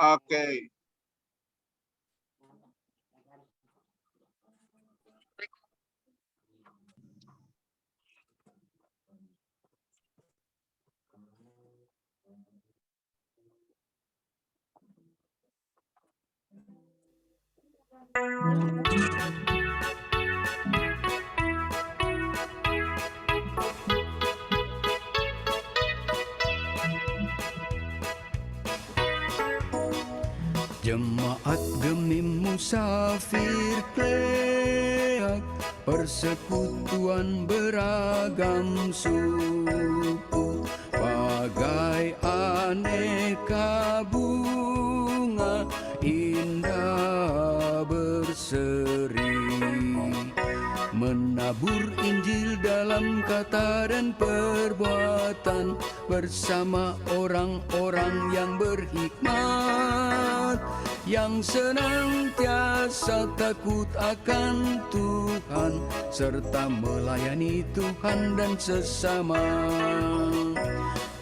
Oke. Jemaat Gemim Musafir Kleak, persekutuan beragam suku, bagai aneka bunga indah berseri, menabur Injil dalam kata dan perbuatan bersama orang-orang yang berhikmat, yang senantiasa takut akan Tuhan serta melayani Tuhan dan sesama.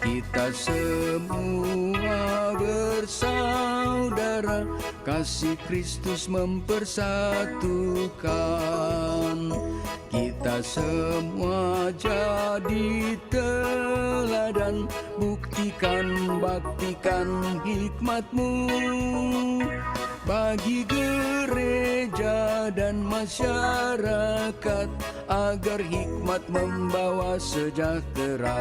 Kita semua bersaudara, kasih Kristus mempersatukan. Kita semua jadi teladan, baktikan hikmat-Mu bagi gereja dan masyarakat, agar hikmat membawa sejahtera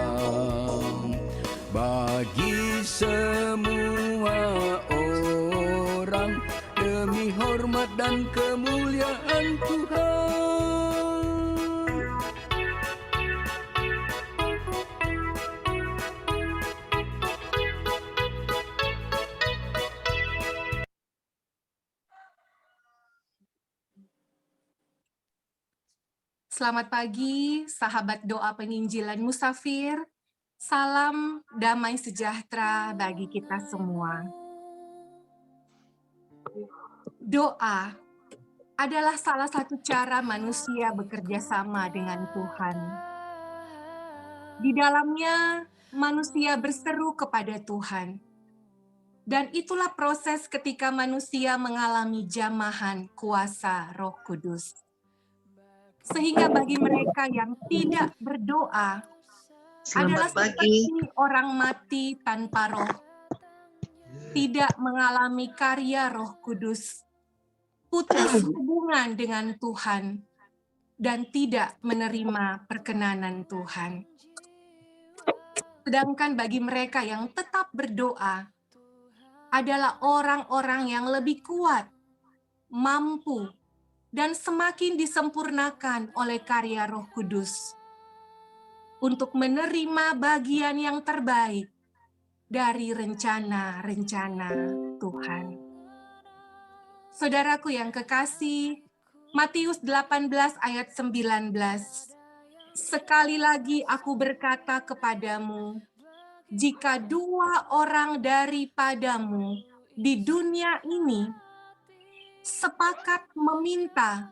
bagi semua orang, demi hormat dan kemuliaan Tuhan. Selamat pagi, sahabat doa penginjilan Musafir. Salam damai sejahtera bagi kita semua. Doa adalah salah satu cara manusia bekerja sama dengan Tuhan. Di dalamnya, manusia berseru kepada Tuhan. Dan itulah proses ketika manusia mengalami jamahan kuasa Roh Kudus. Sehingga bagi mereka yang tidak berdoa, adalah seperti orang mati tanpa roh, tidak mengalami karya Roh Kudus, putus hubungan dengan Tuhan, dan tidak menerima perkenanan Tuhan. Sedangkan bagi mereka yang tetap berdoa, adalah orang-orang yang lebih kuat, mampu, dan semakin disempurnakan oleh karya Roh Kudus untuk menerima bagian yang terbaik dari rencana-rencana Tuhan. Saudaraku yang kekasih, Matius 18 ayat 19. Sekali lagi aku berkata kepadamu, jika 2 orang daripadamu di dunia ini sepakat meminta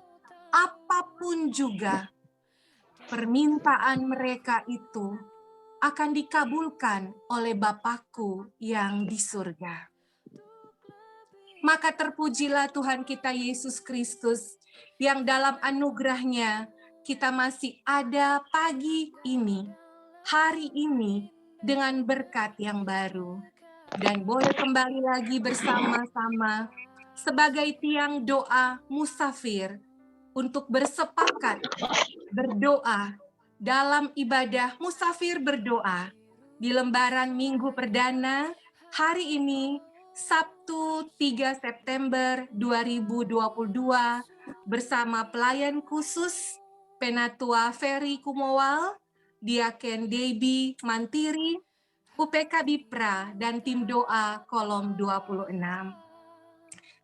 apapun juga, permintaan mereka itu akan dikabulkan oleh Bapakku yang di surga. Maka terpujilah Tuhan kita Yesus Kristus, yang dalam anugerah-Nya kita masih ada pagi ini, hari ini, dengan berkat yang baru. Dan boleh kembali lagi bersama-sama sebagai tiang doa musafir untuk bersepakat berdoa dalam ibadah musafir berdoa di lembaran Minggu Perdana hari ini, Sabtu 3 September 2022, bersama pelayan khusus Penatua Ferry Kumowal, Diaken Debbie Mantiri, UPK Bipra, dan tim doa kolom 26.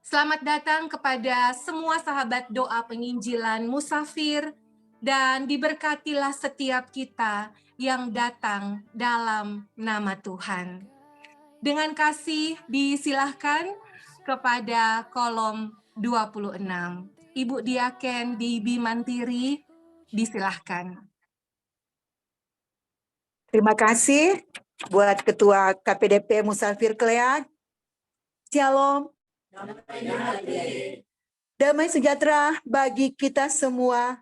Selamat datang kepada semua sahabat doa penginjilan musafir, dan diberkatilah setiap kita yang datang dalam nama Tuhan. Dengan kasih disilahkan kepada kolom 26. Ibu Diaken Debbie Mantiri, disilahkan. Terima kasih buat Ketua KPDP Musafir Kleak, Shalom. Damai sejahtera bagi kita semua.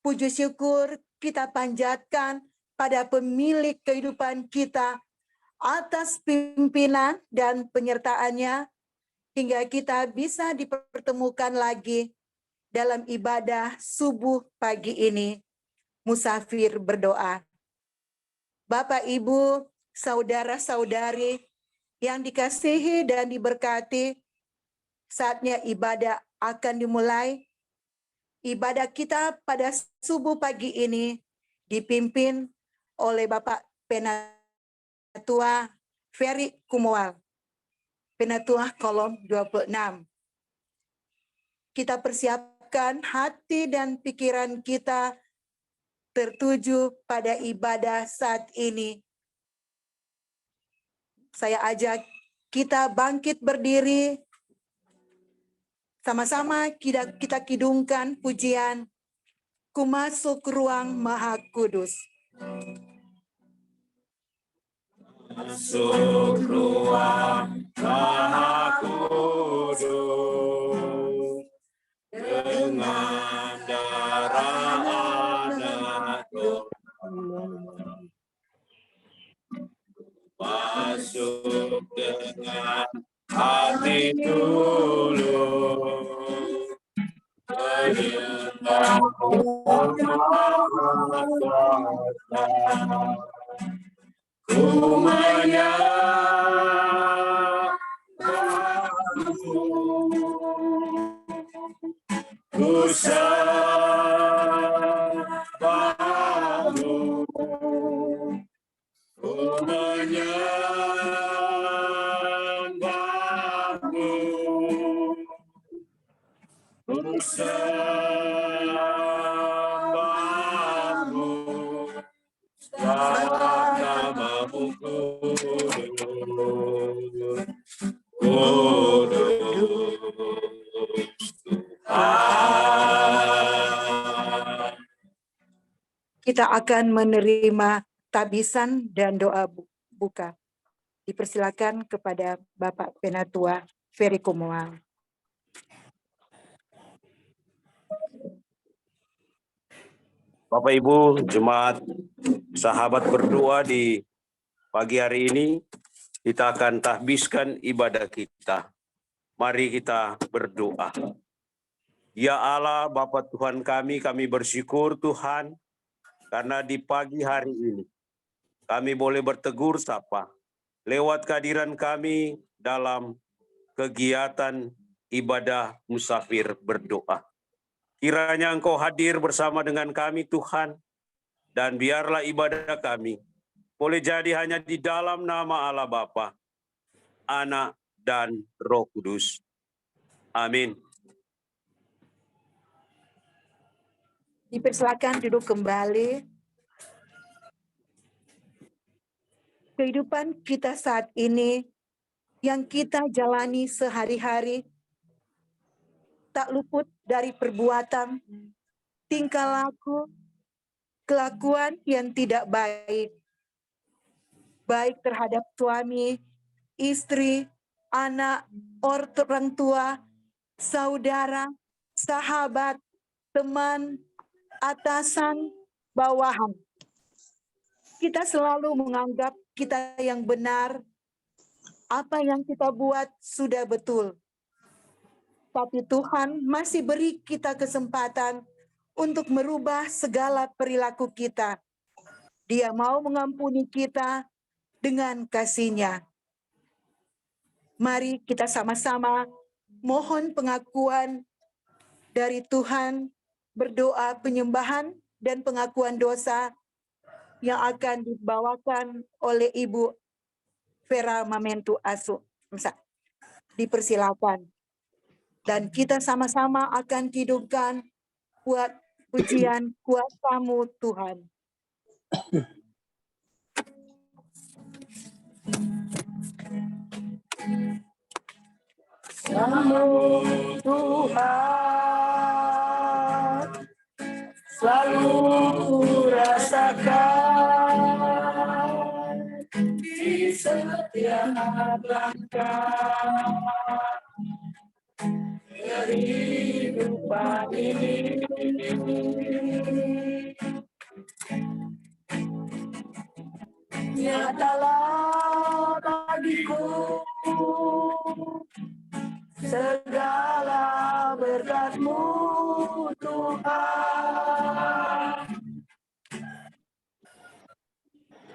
Puji syukur kita panjatkan pada pemilik kehidupan kita atas pimpinan dan penyertaannya hingga kita bisa dipertemukan lagi dalam ibadah subuh pagi ini. Musafir berdoa. Bapak, Ibu, saudara-saudari yang dikasihi dan diberkati, saatnya ibadah akan dimulai. Ibadah kita pada subuh pagi ini dipimpin oleh Bapak Penatua Ferry Kumoal, Penatua kolom 26. Kita persiapkan hati dan pikiran kita tertuju pada ibadah saat ini. Saya ajak kita bangkit berdiri, sama-sama kita kidungkan pujian Ku Masuk Ruang Maha Kudus. Masuk ruang Maha Kudus dengan darah anak domba. Masuk dengan hati tulus, menyembah ku menyembahmu, ku sembahmu, ku menyembahmu, ku sembahmu, sebab namamu kudus, kudus Tuhan. Kita akan menerima tabisan dan doa buka. Dipersilakan kepada Bapak Penatua Ferry Kumoal. Bapak Ibu, jemaat sahabat berdoa di pagi hari ini, kita akan tahbiskan ibadah kita. Mari kita berdoa. Ya Allah, Bapa Tuhan kami bersyukur Tuhan, karena di pagi hari ini, kami boleh bertegur sapa, lewat kehadiran kami dalam kegiatan ibadah musafir berdoa. Kiranya Engkau hadir bersama dengan kami Tuhan, dan biarlah ibadah kami boleh jadi hanya di dalam nama Allah Bapa, Anak, dan Roh Kudus. Amin. Dipersilakan duduk kembali. Kehidupan kita saat ini yang kita jalani sehari-hari tak luput dari perbuatan, tingkah laku, kelakuan yang tidak baik. Baik terhadap suami, istri, anak, orang tua, saudara, sahabat, teman, atasan, bawahan. Kita selalu menganggap kita yang benar, apa yang kita buat sudah betul. Tapi Tuhan masih beri kita kesempatan untuk merubah segala perilaku kita. Dia mau mengampuni kita dengan kasih-Nya. Mari kita sama-sama mohon pengakuan dari Tuhan, berdoa penyembahan dan pengakuan dosa yang akan dibawakan oleh Ibu Vera Mamentu Asu. Dipersilakan. Dan kita sama-sama akan hidupkan buat pujian kuasa-Mu Tuhan. Namun Tuhan selalu rasakan di setiap kehidupan ini. Nyatalah bagiku segala berkat-Mu Tuhan.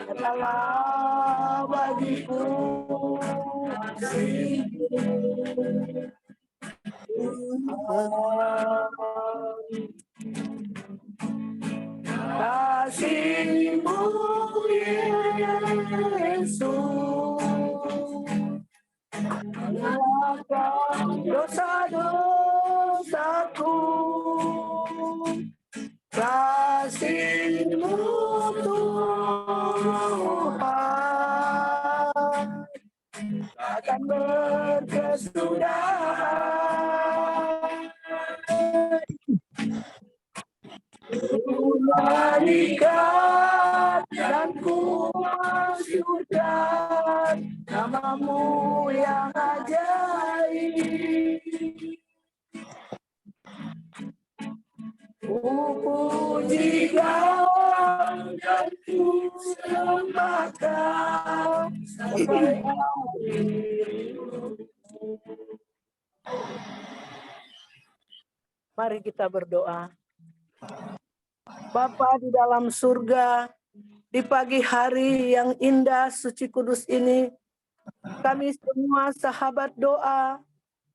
Nyatalah bagiku kasih-Mu Yesus, menghapuskan dosa-dosaku. Kasih-Mu Tuhan akan berkesudahan. Berikan dan ku masyurkan nama-Mu yang ajaib. Ku puji Kau dan ku sembahkan sampai akhir. Mari kita berdoa. Bapa di dalam surga, di pagi hari yang indah, suci, kudus ini, kami semua sahabat doa,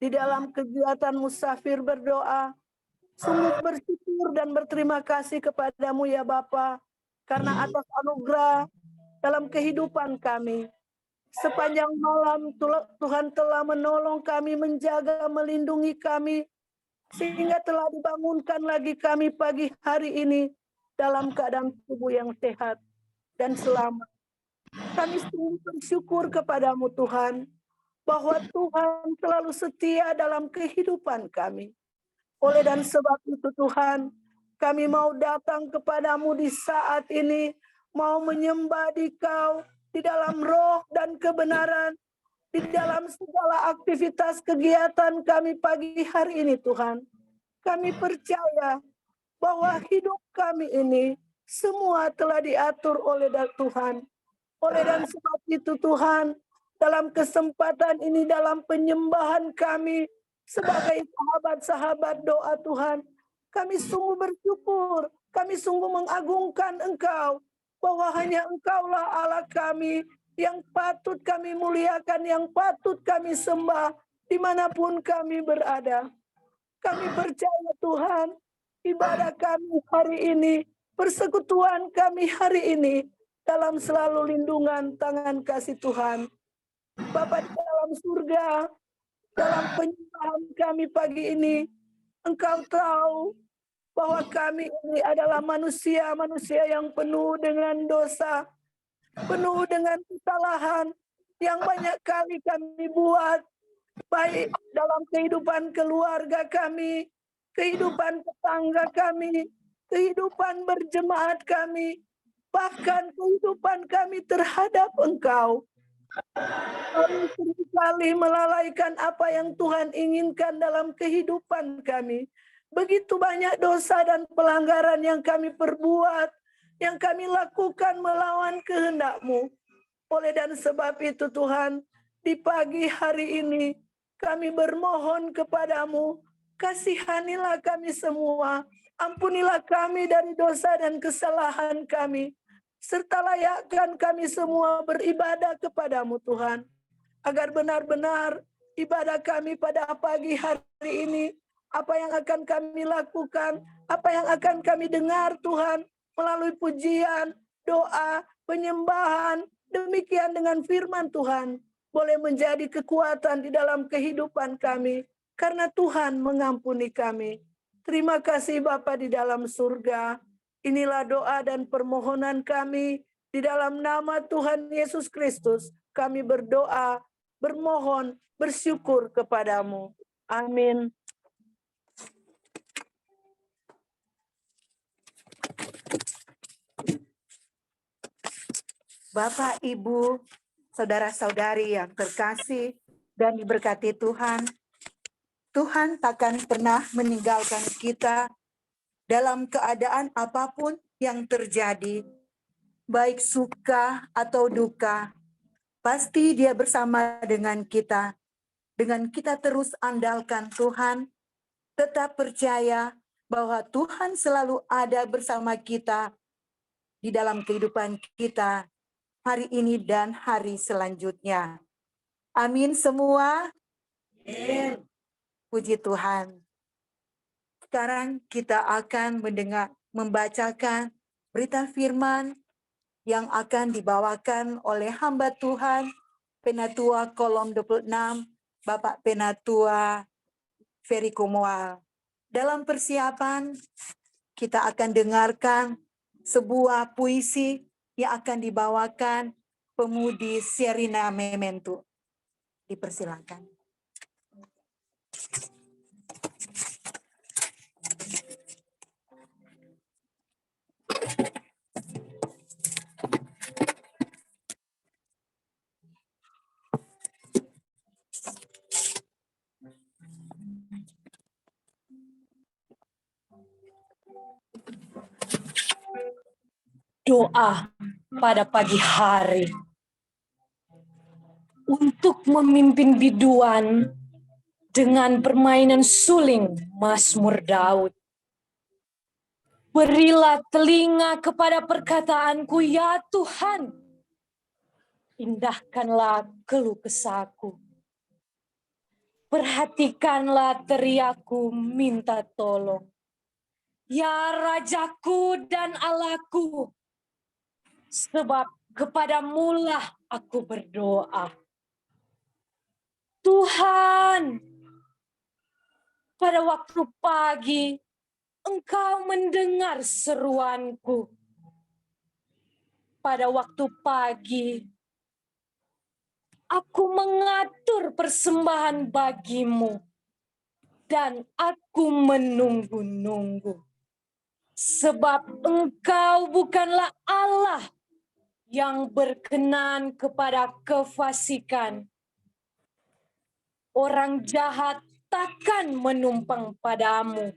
di dalam kegiatan musafir berdoa, sungguh bersyukur dan berterima kasih kepadamu ya Bapa, karena atas anugerah dalam kehidupan kami. Sepanjang malam Tuhan telah menolong kami, menjaga, melindungi kami, sehingga telah dibangunkan lagi kami pagi hari ini dalam keadaan tubuh yang sehat dan selamat. Kami sungguh bersyukur kepadamu Tuhan, bahwa Tuhan selalu setia dalam kehidupan kami. Oleh dan sebab itu Tuhan, kami mau datang kepadamu di saat ini, mau menyembah di Kau, di dalam roh dan kebenaran, di dalam segala aktivitas kegiatan kami pagi hari ini Tuhan. Kami percaya bahwa hidup kami ini semua telah diatur oleh Tuhan. Oleh dan sebab itu Tuhan, dalam kesempatan ini, dalam penyembahan kami sebagai sahabat-sahabat doa Tuhan, kami sungguh bersyukur, kami sungguh mengagungkan Engkau, bahwa hanya Engkaulah Allah kami, yang patut kami muliakan, yang patut kami sembah, dimanapun kami berada. Kami percaya Tuhan, ibadah kami hari ini, persekutuan kami hari ini, dalam selalu lindungan tangan kasih Tuhan. Bapa di dalam surga, dalam penyembahan kami pagi ini, Engkau tahu bahwa kami ini adalah manusia-manusia yang penuh dengan dosa, penuh dengan kesalahan yang banyak kali kami buat, baik dalam kehidupan keluarga kami, kehidupan tetangga kami, kehidupan berjemaat kami, bahkan kehidupan kami terhadap Engkau. Kami seringkali melalaikan apa yang Tuhan inginkan dalam kehidupan kami. Begitu banyak dosa dan pelanggaran yang kami perbuat, yang kami lakukan melawan kehendak-Mu. Oleh dan sebab itu Tuhan, di pagi hari ini kami bermohon kepadamu, kasihanilah kami semua, ampunilah kami dari dosa dan kesalahan kami, serta layakkan kami semua beribadah kepadamu Tuhan, agar benar-benar ibadah kami pada pagi hari ini, apa yang akan kami lakukan, apa yang akan kami dengar Tuhan, melalui pujian, doa, penyembahan, demikian dengan firman Tuhan, boleh menjadi kekuatan di dalam kehidupan kami, karena Tuhan mengampuni kami. Terima kasih Bapa di dalam surga. Inilah doa dan permohonan kami, di dalam nama Tuhan Yesus Kristus, kami berdoa, bermohon, bersyukur kepadamu. Amin. Bapak, Ibu, Saudara-saudari yang terkasih dan diberkati Tuhan, Tuhan takkan pernah meninggalkan kita dalam keadaan apapun yang terjadi, baik suka atau duka. Pasti Dia bersama dengan kita. Dengan kita terus andalkan Tuhan, tetap percaya bahwa Tuhan selalu ada bersama kita di dalam kehidupan kita hari ini dan hari selanjutnya. Amin semua. Amin. Puji Tuhan. Sekarang kita akan membacakan berita firman yang akan dibawakan oleh hamba Tuhan, Penatua Kolom 26, Bapak Penatua Ferry Komoal. Dalam persiapan, kita akan dengarkan sebuah puisi yang akan dibawakan pemudi Sherina Memento. Dipersilakan. Doa pada pagi hari untuk memimpin biduan dengan permainan suling Mazmur Daud. Berilah telinga kepada perkataanku, ya Tuhan. Indahkanlah keluh kesahku. Perhatikanlah teriakku minta tolong. Ya Rajaku dan Allahku, sebab kepadamulah aku berdoa. Tuhan, pada waktu pagi Engkau mendengar seruanku. Pada waktu pagi aku mengatur persembahan bagimu dan aku menunggu-nunggu. Sebab Engkau bukanlah Allah yang berkenan kepada kefasikan. Orang jahat takkan menumpang padamu.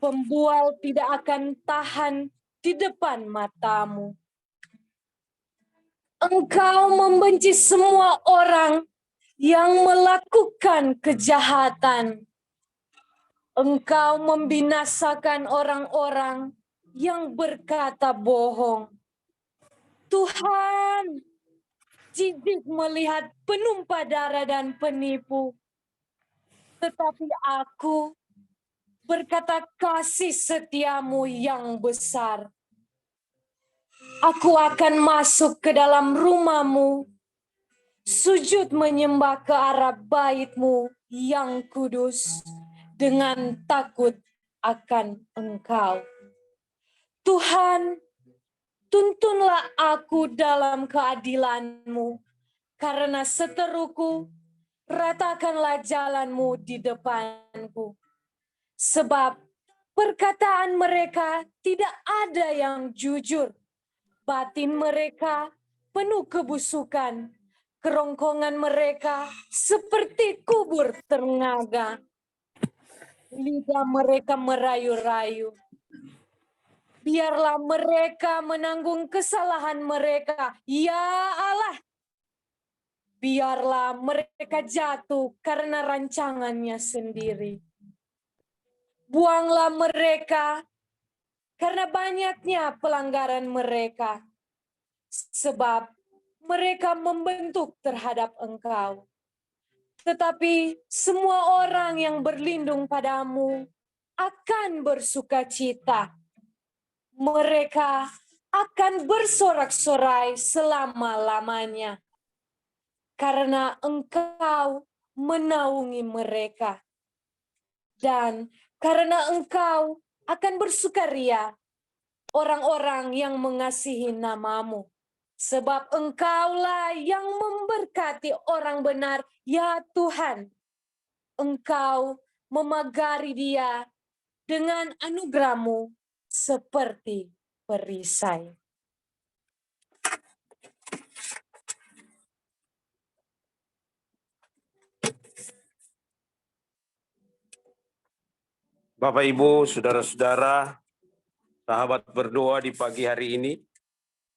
Pembual tidak akan tahan di depan matamu. Engkau membenci semua orang yang melakukan kejahatan. Engkau membinasakan orang-orang yang berkata bohong. Tuhan, jijik melihat penumpah darah dan penipu. Tetapi aku berkata kasih setiamu yang besar. Aku akan masuk ke dalam rumahmu, sujud menyembah ke arah bait-Mu yang kudus dengan takut akan Engkau. Tuhan, tuntunlah aku dalam keadilan-Mu, karena seteruku, ratakanlah jalan-Mu di depanku. Sebab perkataan mereka tidak ada yang jujur, batin mereka penuh kebusukan, kerongkongan mereka seperti kubur ternaga. Lidah mereka merayu-rayu. Biarlah mereka menanggung kesalahan mereka, ya Allah. Biarlah mereka jatuh karena rancangannya sendiri. Buanglah mereka karena banyaknya pelanggaran mereka. Sebab mereka membentuk terhadap Engkau. Tetapi semua orang yang berlindung padamu akan bersukacita. Mereka akan bersorak-sorai selama-lamanya. Karena Engkau menaungi mereka. Dan karena Engkau akan bersukaria orang-orang yang mengasihi nama-Mu. Sebab Engkaulah yang memberkati orang benar, ya Tuhan. Engkau memagari dia dengan anugerah-Mu seperti perisai. Bapak, Ibu, saudara-saudara, sahabat berdoa di pagi hari ini,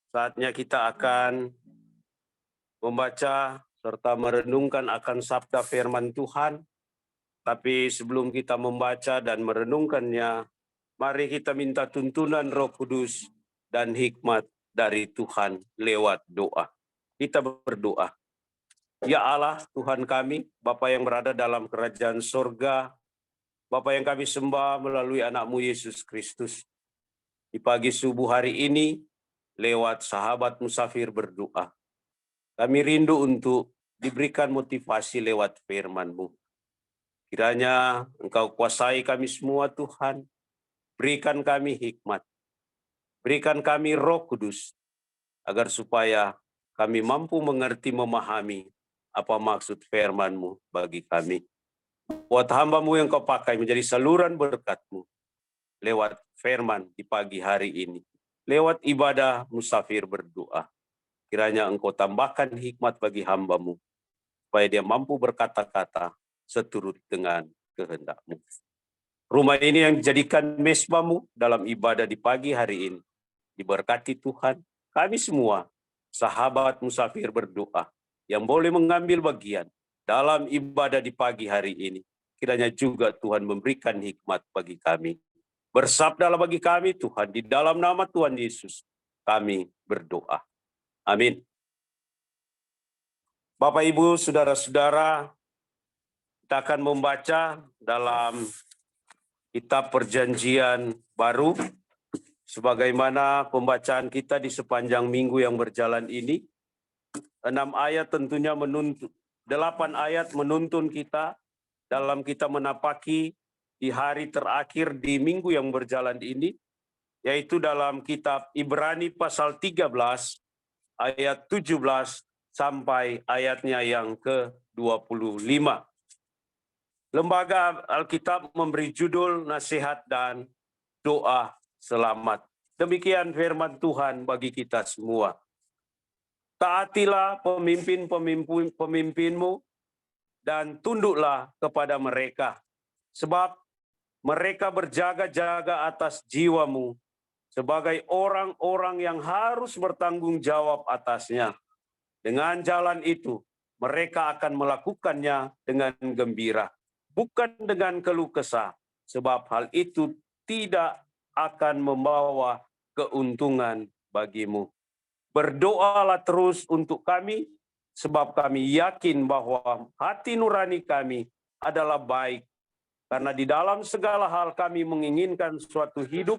saatnya kita akan membaca serta merenungkan akan sabda firman Tuhan. Tapi sebelum kita membaca dan merenungkannya, mari kita minta tuntunan Roh Kudus dan hikmat dari Tuhan lewat doa. Kita berdoa. Ya Allah, Tuhan kami, Bapa yang berada dalam kerajaan sorga, Bapa yang kami sembah melalui anak-Mu Yesus Kristus. Di pagi subuh hari ini, lewat sahabat musafir berdoa. Kami rindu untuk diberikan motivasi lewat firman-Mu. Kiranya Engkau kuasai kami semua Tuhan, berikan kami hikmat, berikan kami Roh Kudus, agar supaya kami mampu mengerti memahami apa maksud firman-Mu bagi kami. Buat hamba-Mu yang Kau pakai menjadi saluran berkat-Mu, lewat firman di pagi hari ini, lewat ibadah musafir berdoa. Kiranya Engkau tambahkan hikmat bagi hamba-Mu, supaya dia mampu berkata-kata seturut dengan kehendak-Mu. Rumah ini yang dijadikan mesbah-Mu dalam ibadah di pagi hari ini, diberkati Tuhan. Kami semua, sahabat musafir berdoa, yang boleh mengambil bagian dalam ibadah di pagi hari ini, kiranya juga Tuhan memberikan hikmat bagi kami. Bersabdalah bagi kami Tuhan, di dalam nama Tuhan Yesus, kami berdoa. Amin. Bapak, Ibu, saudara-saudara, kita akan membaca dalam kitab Perjanjian Baru, sebagaimana pembacaan kita di sepanjang minggu yang berjalan ini. 6 ayat tentunya 8 ayat menuntun kita dalam kita menapaki di hari terakhir di minggu yang berjalan ini, yaitu dalam kitab Ibrani pasal 13 ayat 17 sampai ayatnya yang ke-25. Lembaga Alkitab memberi judul Nasihat dan Doa Selamat. Demikian firman Tuhan bagi kita semua. Taatilah pemimpin-pemimpinmu dan tunduklah kepada mereka, sebab mereka berjaga-jaga atas jiwamu sebagai orang-orang yang harus bertanggung jawab atasnya. Dengan jalan itu, mereka akan melakukannya dengan gembira, bukan dengan keluh kesah, sebab hal itu tidak akan membawa keuntungan bagimu. Berdoalah terus untuk kami, sebab kami yakin bahwa hati nurani kami adalah baik, karena di dalam segala hal kami menginginkan suatu hidup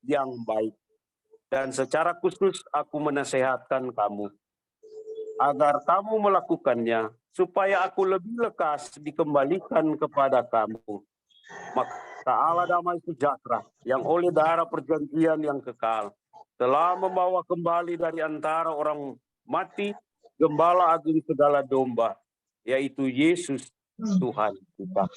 yang baik. Dan secara khusus aku menasehatkan kamu, agar kamu melakukannya, supaya aku lebih lekas dikembalikan kepada kamu. Maka Allah damai sejahtera, yang oleh darah perjanjian yang kekal, telah membawa kembali dari antara orang mati Gembala Agung segala domba, yaitu Yesus Tuhan kita.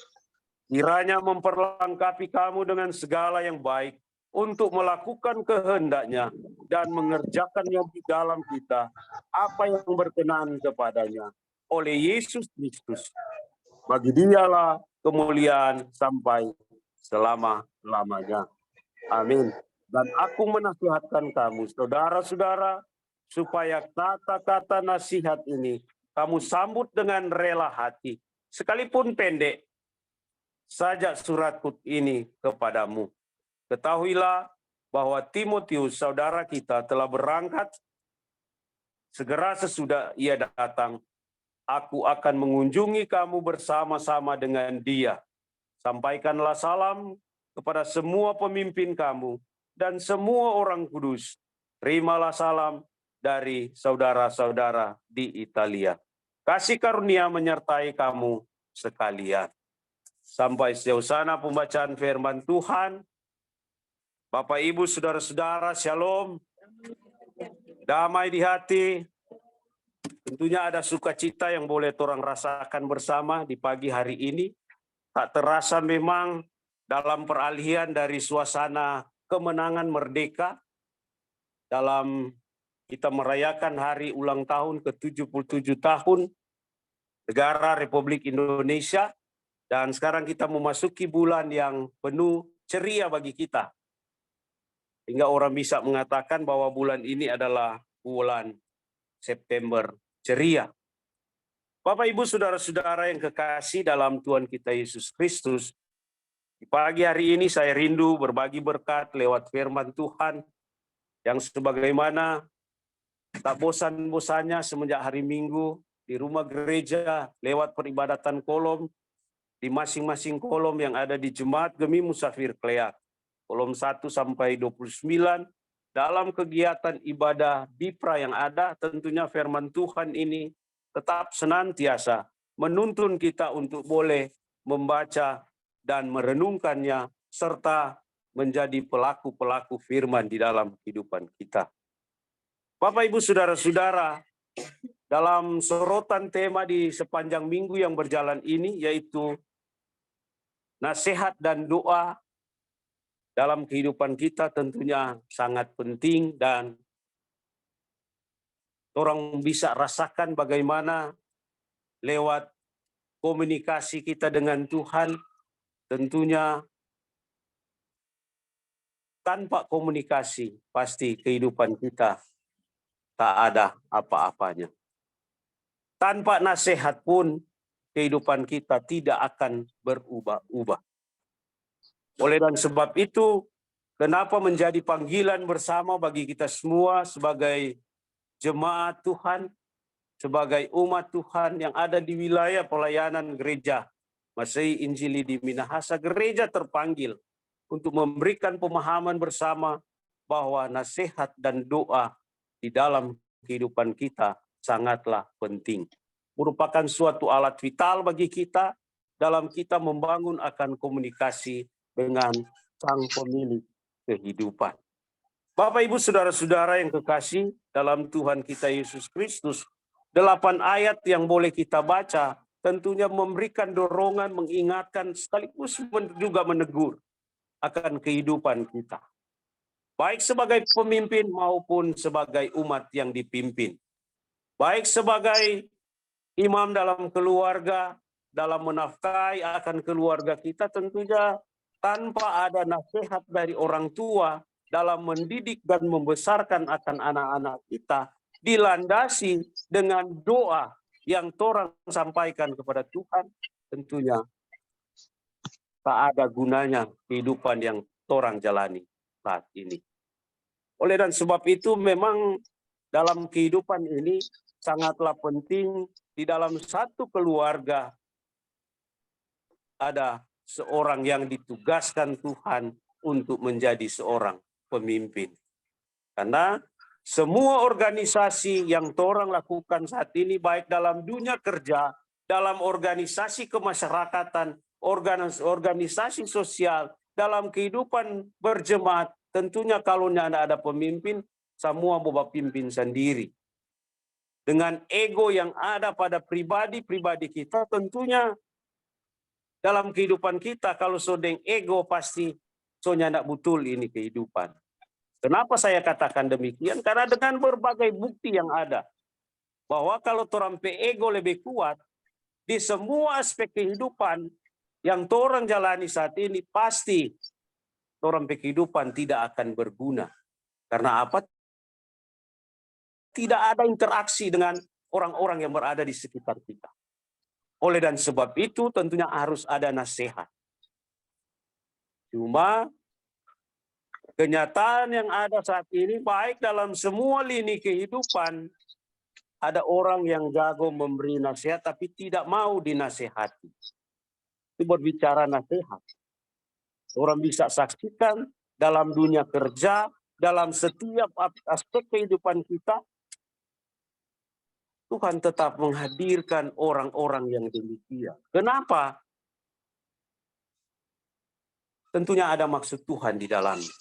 Kiranya memperlengkapi kamu dengan segala yang baik untuk melakukan kehendak-Nya dan mengerjakannya di dalam kita apa yang berkenan kepadanya oleh Yesus Kristus. Bagi Dialah kemuliaan sampai selama-lamanya. Amin. Dan aku menasihatkan kamu, saudara-saudara, supaya kata-kata nasihat ini kamu sambut dengan rela hati, sekalipun pendek saja suratku ini kepadamu. Ketahuilah bahwa Timotius, saudara kita, telah berangkat. Segera sesudah ia datang, aku akan mengunjungi kamu bersama-sama dengan dia. Sampaikanlah salam kepada semua pemimpin kamu dan semua orang kudus. Terimalah salam dari saudara-saudara di Italia. Kasih karunia menyertai kamu sekalian. Sampai sejauh sana pembacaan firman Tuhan. Bapak, Ibu, saudara-saudara, shalom. Damai di hati. Tentunya ada sukacita yang boleh orang rasakan bersama di pagi hari ini. Tak terasa memang dalam peralihan dari suasana kemenangan merdeka dalam kita merayakan hari ulang tahun ke-77 tahun negara Republik Indonesia, Dan sekarang kita memasuki bulan yang penuh ceria bagi kita. Hingga orang bisa mengatakan bahwa bulan ini adalah bulan September ceria. Bapak, Ibu, saudara-saudara yang kekasih dalam Tuhan kita Yesus Kristus, di pagi hari ini saya rindu berbagi berkat lewat firman Tuhan yang sebagaimana tak bosan-bosannya semenjak hari Minggu di rumah gereja lewat peribadatan kolom di masing-masing kolom yang ada di Jemaat Gemi Musafir Kleak. Kolom 1 sampai 29 dalam kegiatan ibadah Bipra yang ada, tentunya firman Tuhan ini tetap senantiasa menuntun kita untuk boleh membaca dan merenungkannya, serta menjadi pelaku-pelaku firman di dalam kehidupan kita. Bapak, Ibu, saudara-saudara, dalam sorotan tema di sepanjang minggu yang berjalan ini, yaitu nasihat dan doa dalam kehidupan kita tentunya sangat penting, dan orang bisa rasakan bagaimana lewat komunikasi kita dengan Tuhan. Tentunya tanpa komunikasi pasti kehidupan kita tak ada apa-apanya. Tanpa nasihat pun kehidupan kita tidak akan berubah-ubah. Oleh dan sebab itu, kenapa menjadi panggilan bersama bagi kita semua sebagai jemaat Tuhan, sebagai umat Tuhan yang ada di wilayah pelayanan gereja Masehi Injili di Minahasa, gereja terpanggil untuk memberikan pemahaman bersama bahwa nasihat dan doa di dalam kehidupan kita sangatlah penting. Merupakan suatu alat vital bagi kita dalam kita membangun akan komunikasi dengan Sang Pemilik kehidupan. Bapak, Ibu, saudara-saudara yang kekasih dalam Tuhan kita Yesus Kristus, 8 ayat yang boleh kita baca tentunya memberikan dorongan, mengingatkan, sekaligus juga menegur akan kehidupan kita. Baik sebagai pemimpin maupun sebagai umat yang dipimpin. Baik sebagai imam dalam keluarga, dalam menafkahi akan keluarga kita, tentunya tanpa ada nasihat dari orang tua dalam mendidik dan membesarkan akan anak-anak kita, dilandasi dengan doa yang torang sampaikan kepada Tuhan, tentunya tak ada gunanya kehidupan yang torang jalani saat ini. Oleh dan sebab itu memang dalam kehidupan ini sangatlah penting di dalam satu keluarga ada seorang yang ditugaskan Tuhan untuk menjadi seorang pemimpin. Karena semua organisasi yang torang lakukan saat ini, baik dalam dunia kerja, dalam organisasi kemasyarakatan, organisasi sosial, dalam kehidupan berjemaat, tentunya kalau tidak ada pemimpin, semua bawa pimpin sendiri. Dengan ego yang ada pada pribadi-pribadi kita, tentunya dalam kehidupan kita, kalau sodeng ego pasti soalnya tidak betul ini kehidupan. Kenapa saya katakan demikian? Karena dengan berbagai bukti yang ada, bahwa kalau torang ego lebih kuat, di semua aspek kehidupan yang torang jalani saat ini, pasti torang kehidupan tidak akan berguna. Karena apa? Tidak ada interaksi dengan orang-orang yang berada di sekitar kita. Oleh dan sebab itu tentunya harus ada nasihat. Cuma kenyataan yang ada saat ini, baik dalam semua lini kehidupan, ada orang yang jago memberi nasihat tapi tidak mau dinasehati. Itu berbicara nasihat. Orang bisa saksikan dalam dunia kerja, dalam setiap aspek kehidupan kita, Tuhan tetap menghadirkan orang-orang yang demikian. Kenapa? Tentunya ada maksud Tuhan di dalamnya.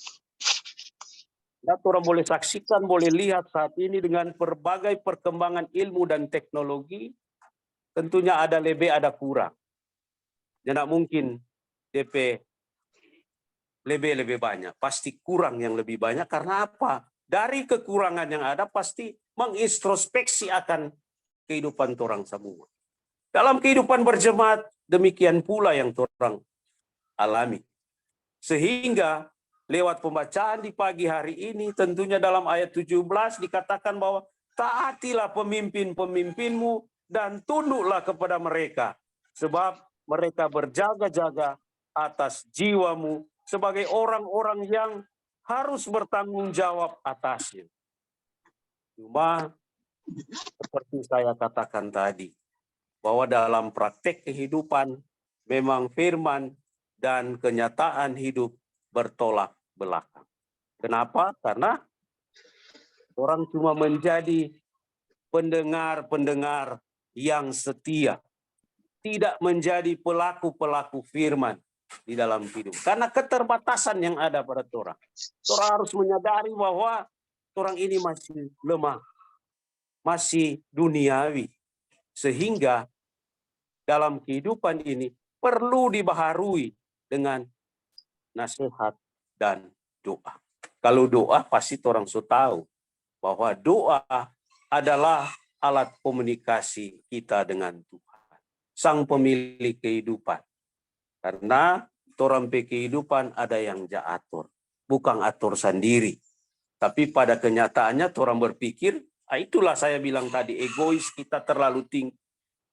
Dan orang boleh saksikan, boleh lihat saat ini dengan berbagai perkembangan ilmu dan teknologi, tentunya ada lebih, ada kurang. Tidak mungkin DP lebih banyak, pasti kurang yang lebih banyak. Karena apa? Dari kekurangan yang ada pasti mengintrospeksi akan kehidupan orang semua. Dalam kehidupan berjemaat, demikian pula yang torang alami. Sehingga lewat pembacaan di pagi hari ini, tentunya dalam ayat 17 dikatakan bahwa taatilah pemimpin-pemimpinmu dan tunduklah kepada mereka, sebab mereka berjaga-jaga atas jiwamu sebagai orang-orang yang harus bertanggung jawab atasnya. Cuma seperti saya katakan tadi, bahwa dalam praktek kehidupan memang firman dan kenyataan hidup bertolak belakang. Kenapa? Karena orang cuma menjadi pendengar-pendengar yang setia, tidak menjadi pelaku-pelaku firman di dalam hidup. Karena keterbatasan yang ada pada orang. Orang harus menyadari bahwa orang ini masih lemah, masih duniawi. Sehingga dalam kehidupan ini perlu dibaharui dengan nasihat dan doa. Kalau doa pasti orang sudah tahu bahwa doa adalah alat komunikasi kita dengan Tuhan, Sang Pemilik kehidupan. Karena orang kehidupan ada yang atur, bukan atur sendiri. Tapi pada kenyataannya orang berpikir, itulah saya bilang tadi, egois kita terlalu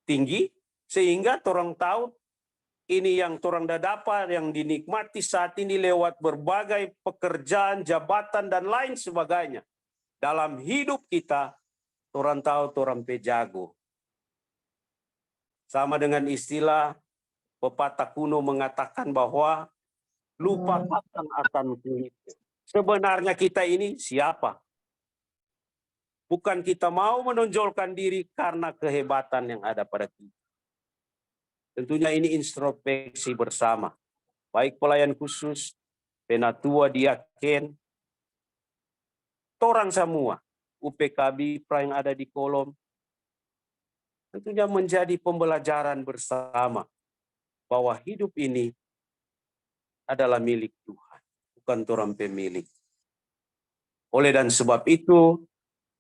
tinggi, sehingga orang tahu ini yang orang dapat, yang dinikmati saat ini lewat berbagai pekerjaan, jabatan, dan lain sebagainya. Dalam hidup kita, orang tahu orang pejago. Sama dengan istilah pepatah kuno mengatakan bahwa lupakan akan kulit. Sebenarnya kita ini siapa? Bukan kita mau menonjolkan diri karena kehebatan yang ada pada kita. Tentunya ini introspeksi bersama. Baik pelayan khusus, penatua, diaken, orang semua, UPKB yang ada di kolom, tentunya menjadi pembelajaran bersama bahwa hidup ini adalah milik Tuhan, bukan orang pemilik. Oleh dan sebab itu,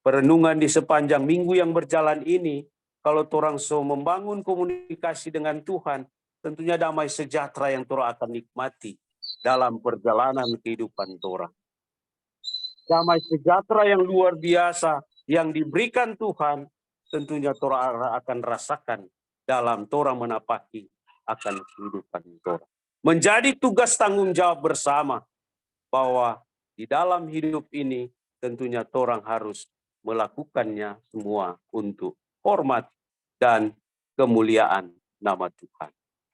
perenungan di sepanjang minggu yang berjalan ini, kalau orang so membangun komunikasi dengan Tuhan, tentunya damai sejahtera yang orang akan nikmati dalam perjalanan kehidupan orang. Damai sejahtera yang luar biasa yang diberikan Tuhan, tentunya orang akan rasakan dalam orang menapaki akan kehidupan orang. Menjadi tugas tanggung jawab bersama bahwa di dalam hidup ini tentunya orang harus melakukannya semua untuk hormat dan kemuliaan nama Tuhan.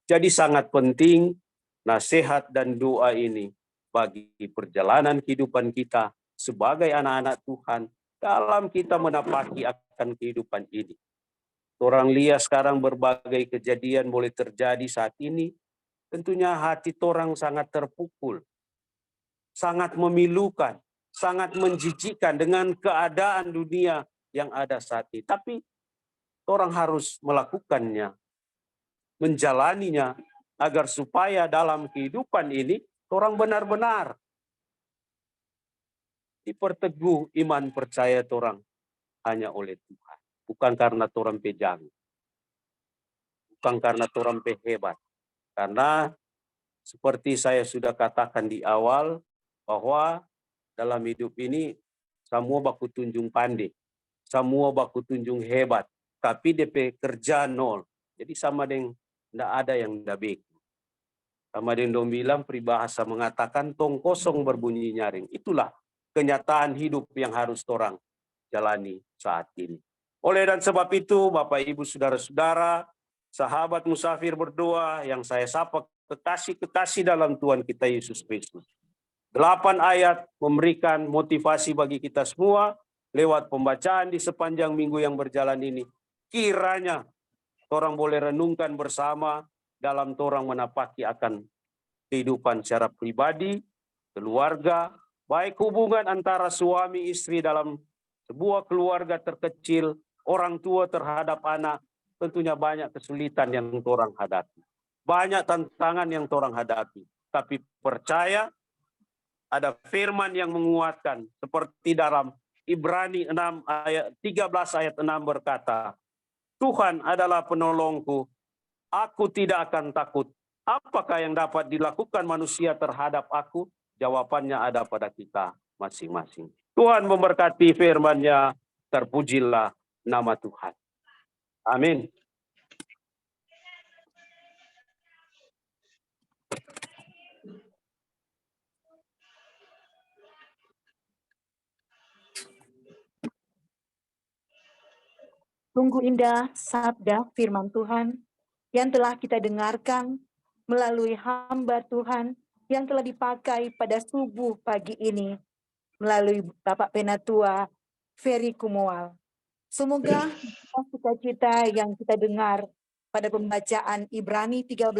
Jadi sangat penting nasihat dan doa ini bagi perjalanan kehidupan kita sebagai anak-anak Tuhan dalam kita menapaki akan kehidupan ini. Orang lihat sekarang berbagai kejadian boleh terjadi saat ini, tentunya hati orang sangat terpukul, sangat memilukan, sangat menjijikkan dengan keadaan dunia yang ada saat ini. Tapi orang harus melakukannya, menjalaninya, agar supaya dalam kehidupan ini orang benar-benar diperteguh iman percaya orang hanya oleh Tuhan. Bukan karena orang pejang, bukan karena orang hebat. Karena seperti saya sudah katakan di awal, bahwa dalam hidup ini semua baku tunjung pandai, semua baku tunjung hebat, tapi DP kerja nol. Jadi sama dengan tidak ada yang dabek. Sama dengan dong bilang peribahasa mengatakan tong kosong berbunyi nyaring. Itulah kenyataan hidup yang harus orang jalani saat ini. Oleh dan sebab itu, Bapak Ibu Saudara-saudara, sahabat musafir berdoa yang saya sapa kekasih-kekasih dalam Tuhan kita Yesus Kristus. 8 ayat memberikan motivasi bagi kita semua lewat pembacaan di sepanjang minggu yang berjalan ini. Kiranya orang boleh renungkan bersama dalam orang menapaki akan kehidupan secara pribadi, keluarga, baik hubungan antara suami istri dalam sebuah keluarga terkecil, orang tua terhadap anak, tentunya banyak kesulitan yang orang hadapi. Banyak tantangan yang orang hadapi. Tapi percaya ada firman yang menguatkan seperti dalam Ibrani 6 ayat 13 ayat 6 berkata, Tuhan adalah penolongku, Aku tidak akan takut. Apakah yang dapat dilakukan manusia terhadap aku? Jawabannya ada pada kita masing-masing. Tuhan memberkati firman-Nya. Terpujilah nama Tuhan. Amin. Sungguh indah sabda firman Tuhan yang telah kita dengarkan melalui hamba Tuhan yang telah dipakai pada subuh pagi ini melalui Bapak Penatua Ferry Kumual. Semoga cita-cita yang kita dengar pada pembacaan Ibrani 13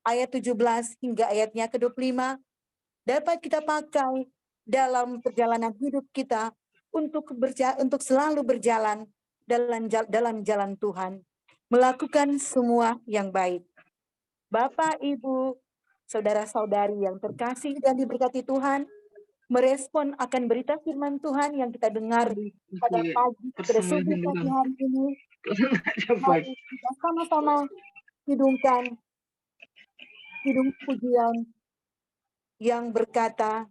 ayat 17 hingga ayatnya ke-25 dapat kita pakai dalam perjalanan hidup kita untuk selalu berjalan dalam jalan Tuhan, melakukan semua yang baik. Bapak, Ibu, saudara-saudari yang terkasih dan diberkati Tuhan, merespon akan berita firman Tuhan yang kita dengar pada subuh pagi hari ini. Mari kita sama-sama hidungkan hidung pujian yang berkata,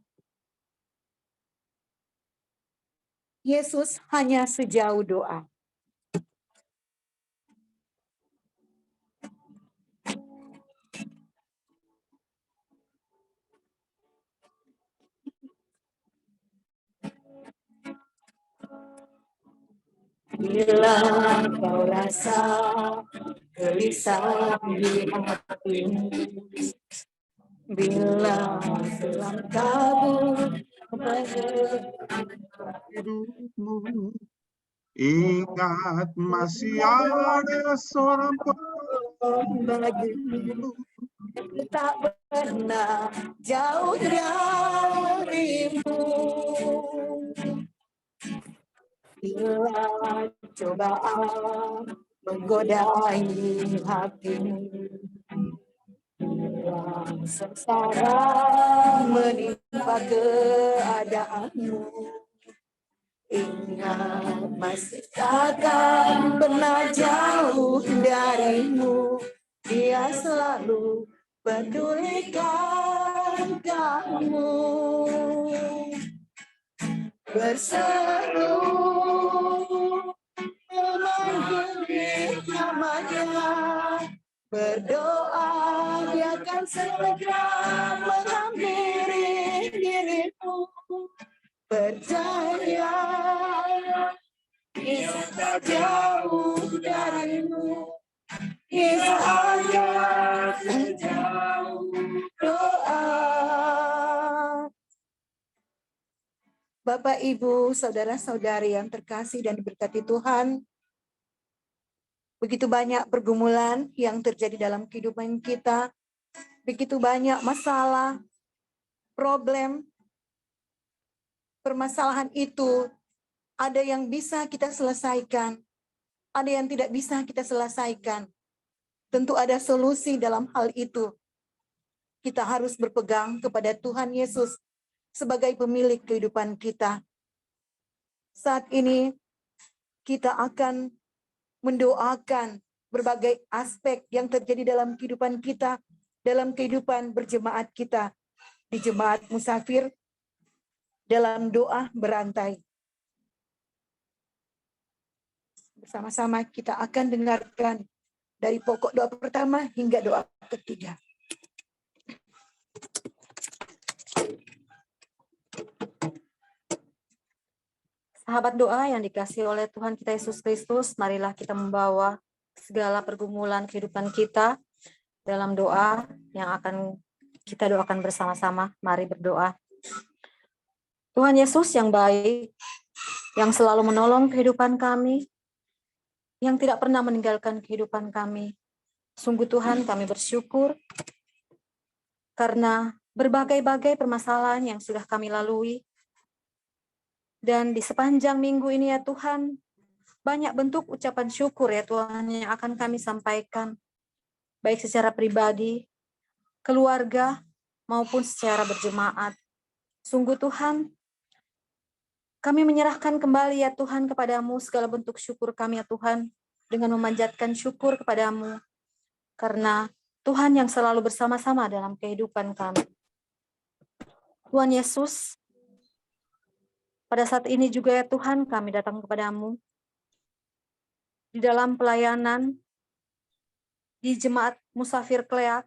Yesus hanya sejauh doa. Bila kau rasa gelisah di hatimu, bila dalam kabut hidupmu, ingat masih ada seorang bagimu, tak pernah jauh darimu. Bila cobaan menggodai hatimu, bila sengsara menimpa keadaanmu, ingat masih takkan pernah jauh darimu. Dia selalu pedulikan kamu. Berseru memanggil namanya, berdoa dia akan segera menghampiri dirimu. Percaya Yesus tak jauh darimu, Yesus hanya sejauh doa. Bapak, Ibu, saudara-saudari yang terkasih dan diberkati Tuhan, begitu banyak pergumulan yang terjadi dalam kehidupan kita, begitu banyak masalah, problem, permasalahan itu ada yang bisa kita selesaikan, ada yang tidak bisa kita selesaikan. Tentu ada solusi dalam hal itu. Kita harus berpegang kepada Tuhan Yesus sebagai pemilik kehidupan kita. Saat ini kita akan mendoakan berbagai aspek yang terjadi dalam kehidupan kita, dalam kehidupan berjemaat kita di Jemaat Musafir, dalam doa berantai. Bersama-sama kita akan dengarkan dari pokok doa pertama hingga doa ketiga. Sahabat doa yang dikasihi oleh Tuhan kita Yesus Kristus, marilah kita membawa segala pergumulan kehidupan kita dalam doa yang akan kita doakan bersama-sama. Mari berdoa. Tuhan Yesus yang baik, yang selalu menolong kehidupan kami, yang tidak pernah meninggalkan kehidupan kami. Sungguh Tuhan, kami bersyukur karena berbagai-bagai permasalahan yang sudah kami lalui. Dan di sepanjang minggu ini ya Tuhan, banyak bentuk ucapan syukur ya Tuhan yang akan kami sampaikan, baik secara pribadi, keluarga, maupun secara berjemaat. Sungguh Tuhan, kami menyerahkan kembali ya Tuhan kepadamu segala bentuk syukur kami ya Tuhan, dengan memanjatkan syukur kepadamu. karena Tuhan yang selalu bersama-sama dalam kehidupan kami. Tuhan Yesus, pada saat ini juga ya Tuhan, kami datang kepadamu di dalam pelayanan di Jemaat Musafir Kleak.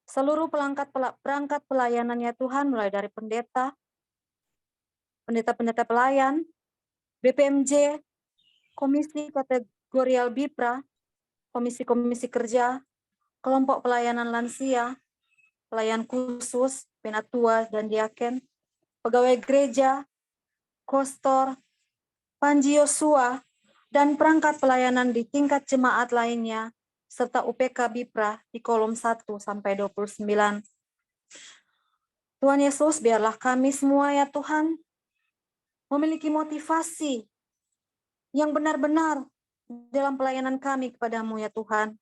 Seluruh perangkat pelayanan ya Tuhan, mulai dari pendeta pelayan, BPMJ, Komisi Kategorial BIPRA, Komisi kerja, kelompok pelayanan lansia, pelayan khusus, penatua dan diaken, pegawai gereja, kostor, Panji Yosua, dan perangkat pelayanan di tingkat jemaat lainnya, serta UPK BIPRA di kolom 1 sampai 29. Tuhan Yesus, biarlah kami semua ya Tuhan, memiliki motivasi yang benar-benar dalam pelayanan kami kepadamu ya Tuhan.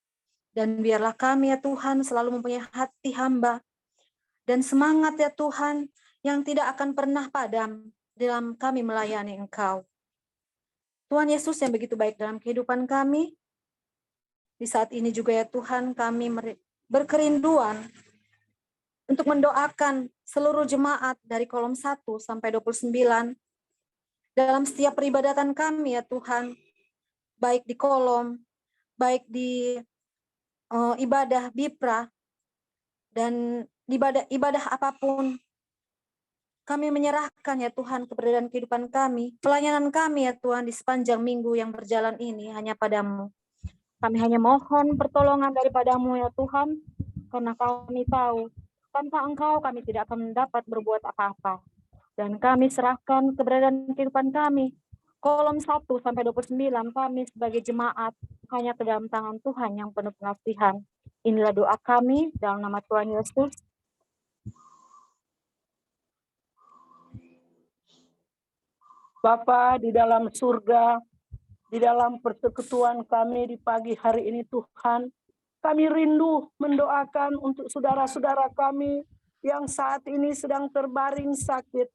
Dan biarlah kami ya Tuhan selalu mempunyai hati hamba dan semangat ya Tuhan yang tidak akan pernah padam dalam kami melayani Engkau. Tuhan Yesus yang begitu baik dalam kehidupan kami, di saat ini juga ya Tuhan kami berkerinduan untuk mendoakan seluruh jemaat dari kolom 1 sampai 29 dalam setiap peribadatan kami ya Tuhan, baik di kolom, baik di ibadah BIPRA, dan ibadah apapun, kami menyerahkan ya Tuhan keberadaan kehidupan kami, pelayanan kami ya Tuhan di sepanjang minggu yang berjalan ini hanya padamu. Kami hanya mohon pertolongan daripadamu ya Tuhan, karena kami tahu tanpa Engkau kami tidak akan dapat berbuat apa-apa. Dan kami serahkan keberadaan kehidupan kami, kolom 1 sampai 29 kami sebagai jemaat hanya ke dalam tangan Tuhan yang penuh pengasihan. Inilah doa kami dalam nama Tuhan Yesus. Bapa di dalam surga, di dalam persekutuan kami di pagi hari ini Tuhan, kami rindu mendoakan untuk saudara-saudara kami yang saat ini sedang terbaring sakit,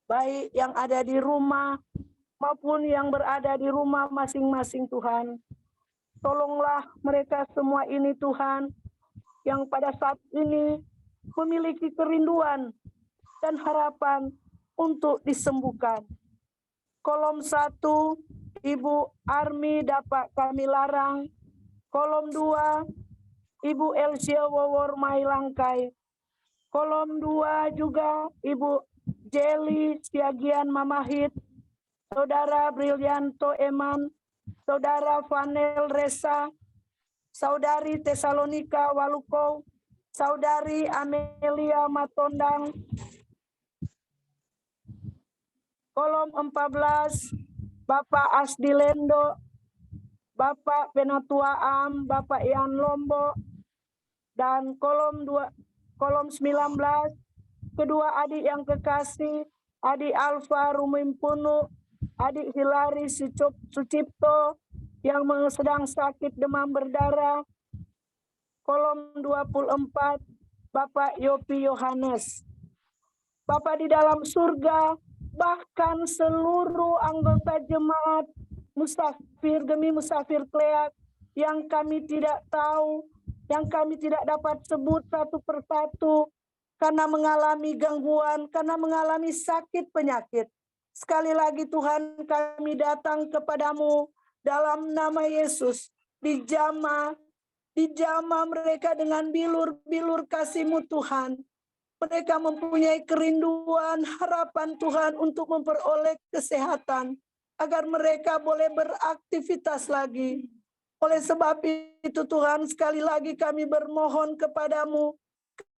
baik yang ada di rumah maupun yang berada di rumah masing-masing Tuhan. Tolonglah mereka semua ini Tuhan, yang pada saat ini memiliki kerinduan dan harapan untuk disembuhkan. Kolom 1, Ibu Armi dapat kami larang. Kolom 2, Ibu Elsia Wawor Mailangkai. Kolom 2 juga Ibu Jeli Siagian Mamahit, Saudara Brilianto Eman, Saudara Vanel Resa, Saudari Tesalonika Waluko, Saudari Amelia Matondang. Kolom 14, Bapak Asdi Lendo, Bapak Penatua Am, Bapak Ian Lombo, dan kolom 19, kedua adik yang kekasih, adik Alfa Rumimpunu, adik Hilari Sucipto yang sedang sakit demam berdarah. Kolom 24, Bapak Yopi Yohanes. Bapak di dalam surga, bahkan seluruh anggota jemaat Musafir Gemi Musafir Kleak yang kami tidak tahu, yang kami tidak dapat sebut satu persatu karena mengalami gangguan, karena mengalami sakit penyakit. Sekali lagi Tuhan, kami datang kepadamu dalam nama Yesus, dijamah mereka dengan bilur-bilur kasih-Mu Tuhan. Mereka mempunyai kerinduan, harapan Tuhan untuk memperoleh kesehatan, agar mereka boleh beraktivitas lagi. Oleh sebab itu Tuhan, sekali lagi kami bermohon kepadamu,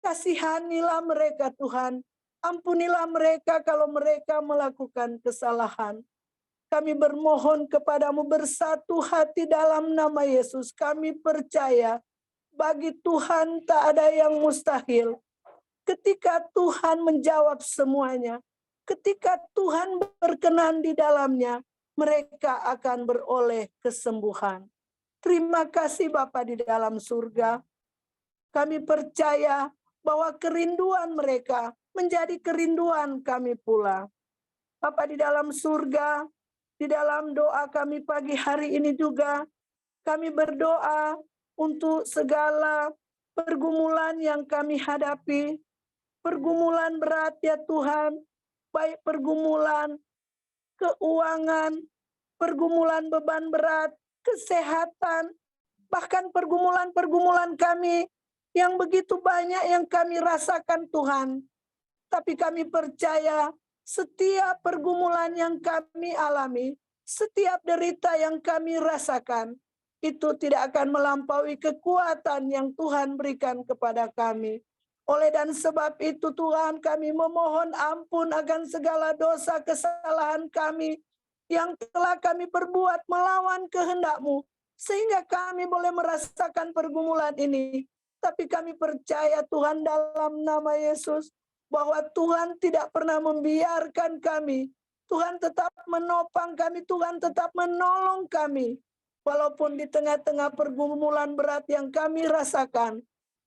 kasihanilah mereka Tuhan. Ampunilah mereka kalau mereka melakukan kesalahan. Kami bermohon kepadamu bersatu hati dalam nama Yesus. Kami percaya bagi Tuhan tak ada yang mustahil. Ketika Tuhan menjawab semuanya, ketika Tuhan berkenan di dalamnya, mereka akan beroleh kesembuhan. Terima kasih Bapa di dalam surga. Kami percaya bahwa kerinduan mereka menjadi kerinduan kami pula. Bapa di dalam surga, di dalam doa kami pagi hari ini juga, Kami berdoa untuk segala pergumulan yang kami hadapi, pergumulan berat ya Tuhan, baik pergumulan keuangan, pergumulan beban berat, kesehatan, bahkan pergumulan-pergumulan kami yang begitu banyak yang kami rasakan Tuhan. Tapi kami percaya setiap pergumulan yang kami alami, setiap derita yang kami rasakan, itu tidak akan melampaui kekuatan yang Tuhan berikan kepada kami. Oleh dan sebab itu Tuhan, kami memohon ampun akan segala dosa kesalahan kami yang telah kami perbuat melawan kehendak-Mu, sehingga kami boleh merasakan pergumulan ini. Tapi kami percaya Tuhan dalam nama Yesus, bahwa Tuhan tidak pernah membiarkan kami. Tuhan tetap menopang kami, Tuhan tetap menolong kami. Walaupun di tengah-tengah pergumulan berat yang kami rasakan,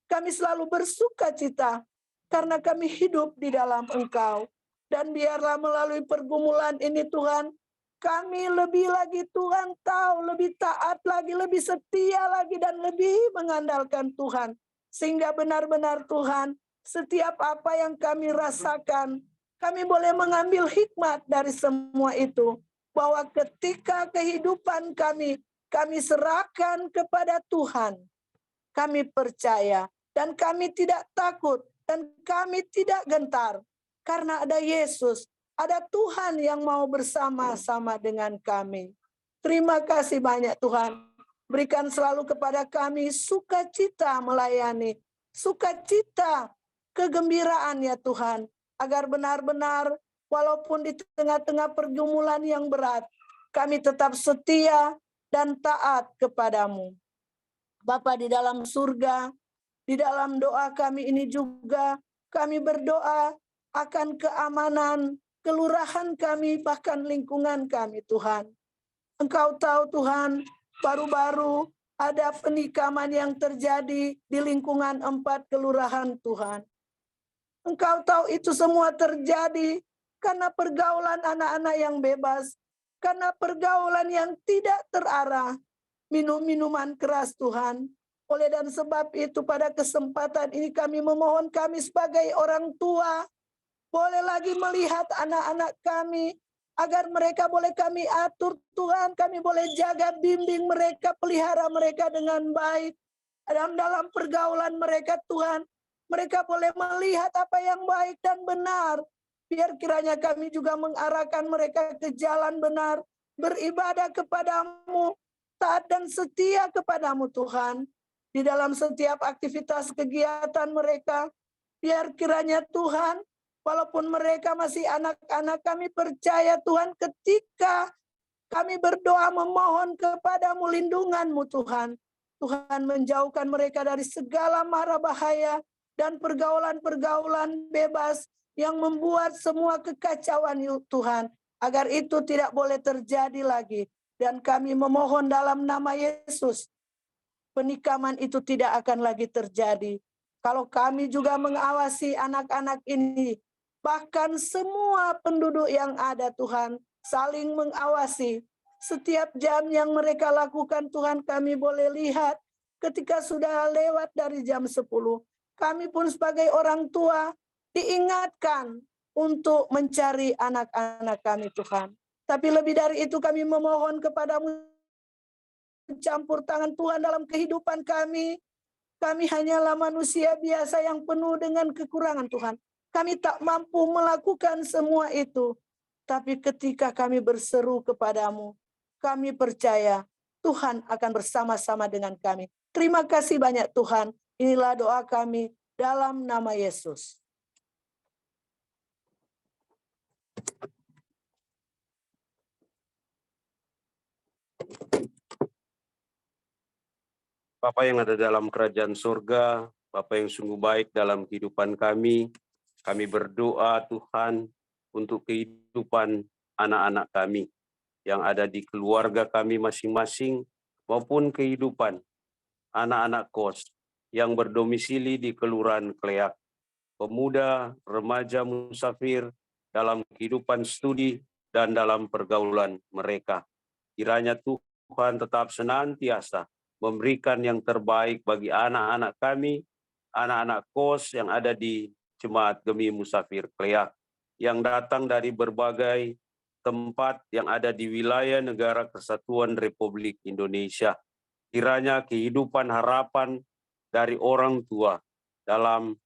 kami selalu bersuka cita karena kami hidup di dalam Engkau. Dan biarlah melalui pergumulan ini Tuhan, kami lebih lagi Tuhan tahu, lebih taat lagi, lebih setia lagi, dan lebih mengandalkan Tuhan. Sehingga benar-benar Tuhan, setiap apa yang kami rasakan, kami boleh mengambil hikmat dari semua itu. Bahwa ketika kehidupan kami serahkan kepada Tuhan, kami percaya, dan kami tidak takut, dan kami tidak gentar. Karena ada Yesus, ada Tuhan yang mau bersama-sama dengan kami. Terima kasih banyak Tuhan. Berikan selalu kepada kami sukacita melayani, sukacita, kegembiraan ya Tuhan, agar benar-benar walaupun di tengah-tengah pergumulan yang berat, kami tetap setia dan taat kepadamu. Bapa di dalam surga, di dalam doa kami ini juga, kami berdoa akan keamanan kelurahan kami, bahkan lingkungan kami Tuhan. Engkau tahu Tuhan, baru-baru ada penikaman yang terjadi di lingkungan 4 kelurahan Tuhan. Engkau tahu itu semua terjadi karena pergaulan anak-anak yang bebas, karena pergaulan yang tidak terarah, minum-minuman keras Tuhan. Oleh dan sebab itu pada kesempatan ini kami memohon, kami sebagai orang tua boleh lagi melihat anak-anak kami, agar mereka boleh kami atur Tuhan, kami boleh jaga, bimbing mereka, pelihara mereka dengan baik. Dalam pergaulan mereka Tuhan, mereka boleh melihat apa yang baik dan benar. Biar kiranya kami juga mengarahkan mereka ke jalan benar, beribadah kepadamu, taat dan setia kepadamu Tuhan. Di dalam setiap aktivitas kegiatan mereka, biar kiranya Tuhan, walaupun mereka masih anak-anak, kami percaya Tuhan, ketika kami berdoa memohon kepadamu lindunganmu Tuhan, Tuhan menjauhkan mereka dari segala mara bahaya dan pergaulan-pergaulan bebas yang membuat semua kekacauan Tuhan, agar itu tidak boleh terjadi lagi. Dan kami memohon dalam nama Yesus, penikaman itu tidak akan lagi terjadi. Kalau kami juga mengawasi anak-anak ini, bahkan semua penduduk yang ada Tuhan, saling mengawasi. Setiap jam yang mereka lakukan Tuhan, kami boleh lihat ketika sudah lewat dari jam 10. Kami pun sebagai orang tua diingatkan untuk mencari anak-anak kami Tuhan. Tapi lebih dari itu kami memohon kepadamu, campur tangan Tuhan dalam kehidupan kami. Kami hanyalah manusia biasa yang penuh dengan kekurangan Tuhan. Kami tak mampu melakukan semua itu. Tapi ketika kami berseru kepadamu, kami percaya Tuhan akan bersama-sama dengan kami. Terima kasih banyak Tuhan. Inilah doa kami dalam nama Yesus. Bapa yang ada dalam kerajaan surga, Bapa yang sungguh baik dalam kehidupan kami berdoa Tuhan untuk kehidupan anak-anak kami yang ada di keluarga kami masing-masing, maupun kehidupan anak-anak kos yang berdomisili di Kelurahan Kleak, pemuda, remaja, musafir dalam kehidupan studi dan dalam pergaulan mereka. Kiranya Tuhan Tuhan tetap senantiasa memberikan yang terbaik bagi anak-anak kami, anak-anak kos yang ada di Jemaat Gemi Musafir Kleak, yang datang dari berbagai tempat yang ada di wilayah Negara Kesatuan Republik Indonesia. Kiranya kehidupan harapan dari orang tua dalam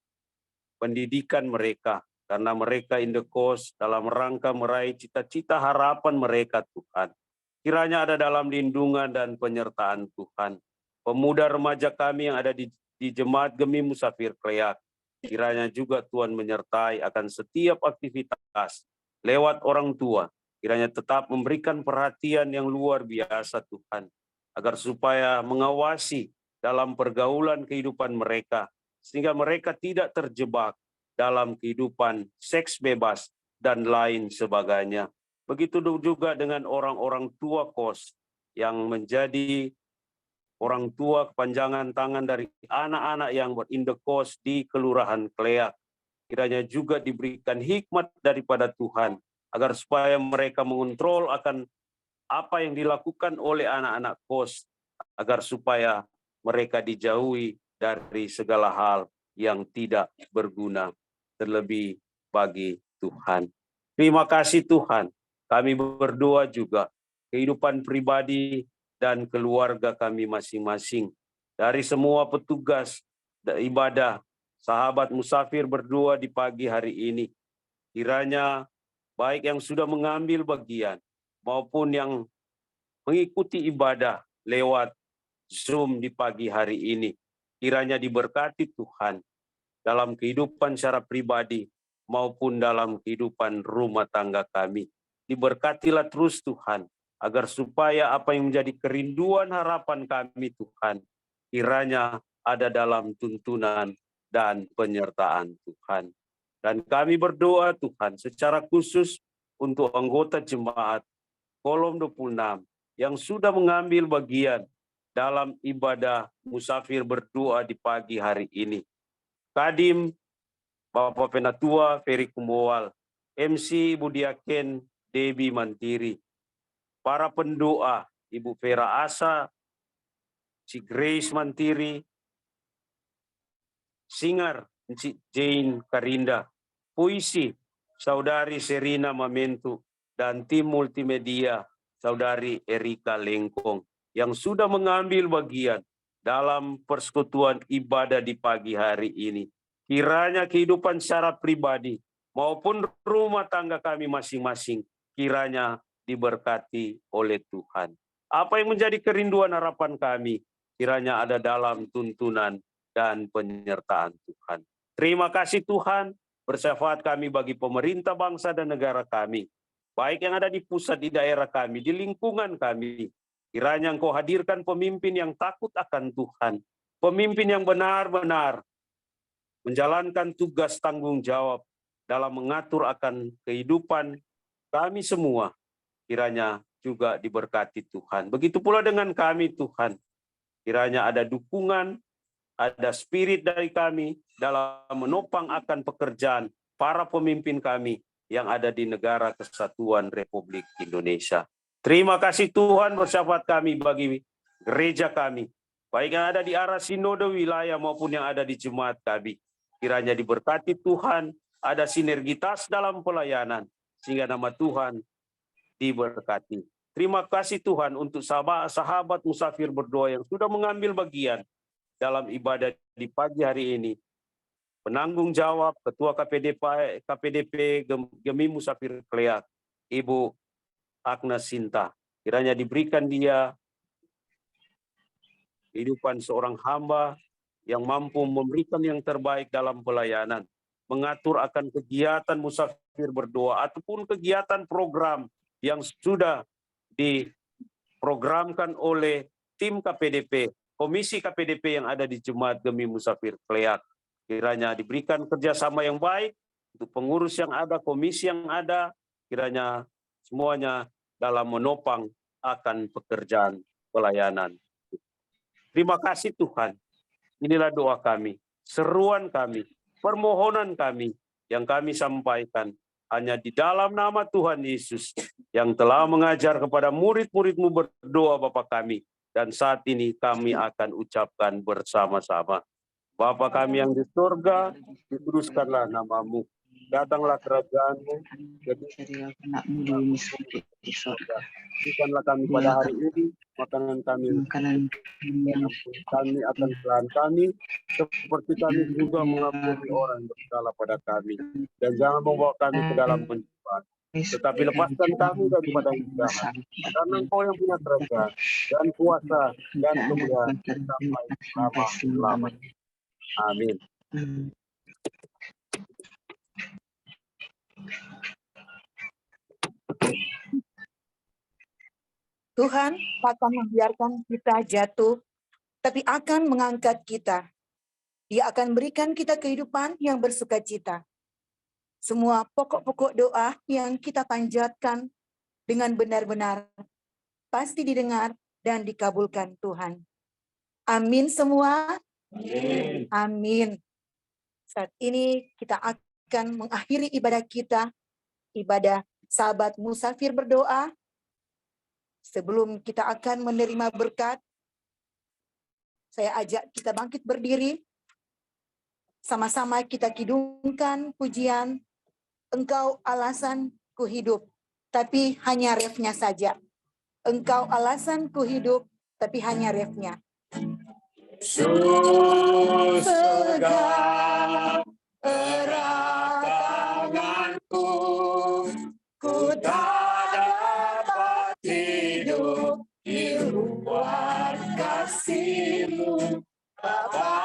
pendidikan mereka, karena mereka in the course dalam rangka meraih cita-cita harapan mereka, Tuhan. Kiranya ada dalam lindungan dan penyertaan Tuhan. Pemuda remaja kami yang ada di Jemaat Gemi Musafir Kleak, kiranya juga Tuhan menyertai akan setiap aktivitas lewat orang tua. Kiranya tetap memberikan perhatian yang luar biasa, Tuhan, agar supaya mengawasi dalam pergaulan kehidupan mereka, sehingga mereka tidak terjebak dalam kehidupan seks bebas dan lain sebagainya. Begitu juga dengan orang-orang tua kos yang menjadi orang tua kepanjangan tangan dari anak-anak yang berindekos di Kelurahan Kleak. Kiranya juga diberikan hikmat daripada Tuhan, agar supaya mereka mengontrol akan apa yang dilakukan oleh anak-anak kos, agar supaya mereka dijauhi dari segala hal yang tidak berguna, terlebih bagi Tuhan. Terima kasih Tuhan, kami berdoa juga kehidupan pribadi dan keluarga kami masing-masing. Dari semua petugas ibadah, sahabat musafir berdoa di pagi hari ini, kiranya baik yang sudah mengambil bagian maupun yang mengikuti ibadah lewat Zoom di pagi hari ini, kiranya diberkati Tuhan dalam kehidupan secara pribadi maupun dalam kehidupan rumah tangga kami. Diberkatilah terus Tuhan, agar supaya apa yang menjadi kerinduan harapan kami Tuhan, kiranya ada dalam tuntunan dan penyertaan Tuhan. Dan kami berdoa Tuhan secara khusus untuk anggota jemaat Kolom 26 yang sudah mengambil bagian dalam ibadah musafir berdoa di pagi hari ini. Kadim Bapak Penatua Ferry Kumowal, MC Ibu Diaken Debbie Mantiri, para pendoa Ibu Vera Asa, si Grace Mantiri, Singer Encik Jane Karinda, puisi Saudari Serina Mamentu, dan tim multimedia Saudari Erika Lengkong yang sudah mengambil bagian dalam persekutuan ibadah di pagi hari ini. Kiranya kehidupan secara pribadi maupun rumah tangga kami masing-masing kiranya diberkati oleh Tuhan. Apa yang menjadi kerinduan harapan kami kiranya ada dalam tuntunan dan penyertaan Tuhan. Terima kasih Tuhan, bersyafaat kami bagi pemerintah bangsa dan negara kami, baik yang ada di pusat, di daerah kami, di lingkungan kami. Kiranya Engkau hadirkan pemimpin yang takut akan Tuhan, pemimpin yang benar-benar menjalankan tugas tanggung jawab dalam mengatur akan kehidupan kami semua. Kiranya juga diberkati Tuhan. Begitu pula dengan kami Tuhan. Kiranya ada dukungan, ada spirit dari kami dalam menopang akan pekerjaan para pemimpin kami yang ada di Negara Kesatuan Republik Indonesia. Terima kasih Tuhan, bersyafaat kami bagi gereja kami, baik yang ada di arah sinode wilayah maupun yang ada di jemaat kami. Kiranya diberkati Tuhan, ada sinergitas dalam pelayanan, sehingga nama Tuhan diberkati. Terima kasih Tuhan untuk sahabat musafir berdoa yang sudah mengambil bagian dalam ibadah di pagi hari ini. Penanggung jawab Ketua KPDP Gemi Musafir Kleak, Ibu Agnes Sinta. Kiranya diberikan dia kehidupan seorang hamba yang mampu memberikan yang terbaik dalam pelayanan, mengatur akan kegiatan musafir berdoa ataupun kegiatan program yang sudah diprogramkan oleh tim KPDP, Komisi KPDP yang ada di Jemaat Gemi Musafir Kleak. Kiranya diberikan kerjasama yang baik untuk pengurus yang ada, komisi yang ada, kiranya semuanya dalam menopang akan pekerjaan pelayanan. Terima kasih Tuhan. Inilah doa kami, seruan kami, permohonan kami yang kami sampaikan hanya di dalam nama Tuhan Yesus yang telah mengajar kepada murid-murid-Mu berdoa Bapa kami. Dan saat ini kami akan ucapkan bersama-sama. Bapa kami yang di surga, dikuduskanlah nama-Mu. Datanglah kerajaan-Mu, jadilah kehendak-Mu di surga. Berikanlah kami pada hari ini makanan kami akan kesalahan kami, seperti kami juga mengampuni orang yang bersalah pada kami. Dan jangan membawa kami ke dalam pencobaan, tetapi lepaskan kami daripada yang jahat. Karena Engkau yang punya kerajaan dan kuasa dan kemuliaan sampai selama-lamanya. Amin. Tuhan akan membiarkan kita jatuh, tapi akan mengangkat kita. Dia akan berikan kita kehidupan yang bersukacita. Semua pokok-pokok doa yang kita panjatkan dengan benar-benar pasti didengar dan dikabulkan Tuhan. Amin semua. Amin. Amin. Saat ini kita akan mengakhiri ibadah kita, ibadah sahabat musafir berdoa. Sebelum kita akan menerima berkat, saya ajak kita bangkit berdiri. Sama-sama kita kidungkan pujian, Engkau alasanku hidup, tapi hanya refnya saja. Engkau alasanku hidup, tapi hanya refnya. Yesus pegang erat tanganku, ku tak dapat hidup di luar kasih-Mu. Bapa,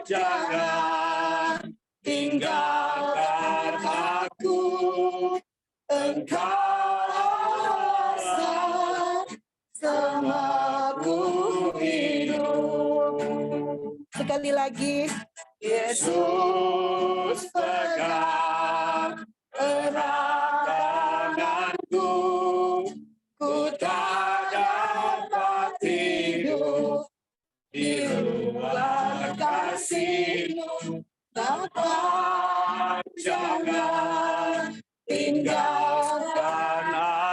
jangan tinggalkan aku, Engkau alasan semaku hidup. Sekali lagi, Yesus pegang erat tanganku, ku tak dapat hidup di luar kasih-Mu. Bapa, jangan tinggalkan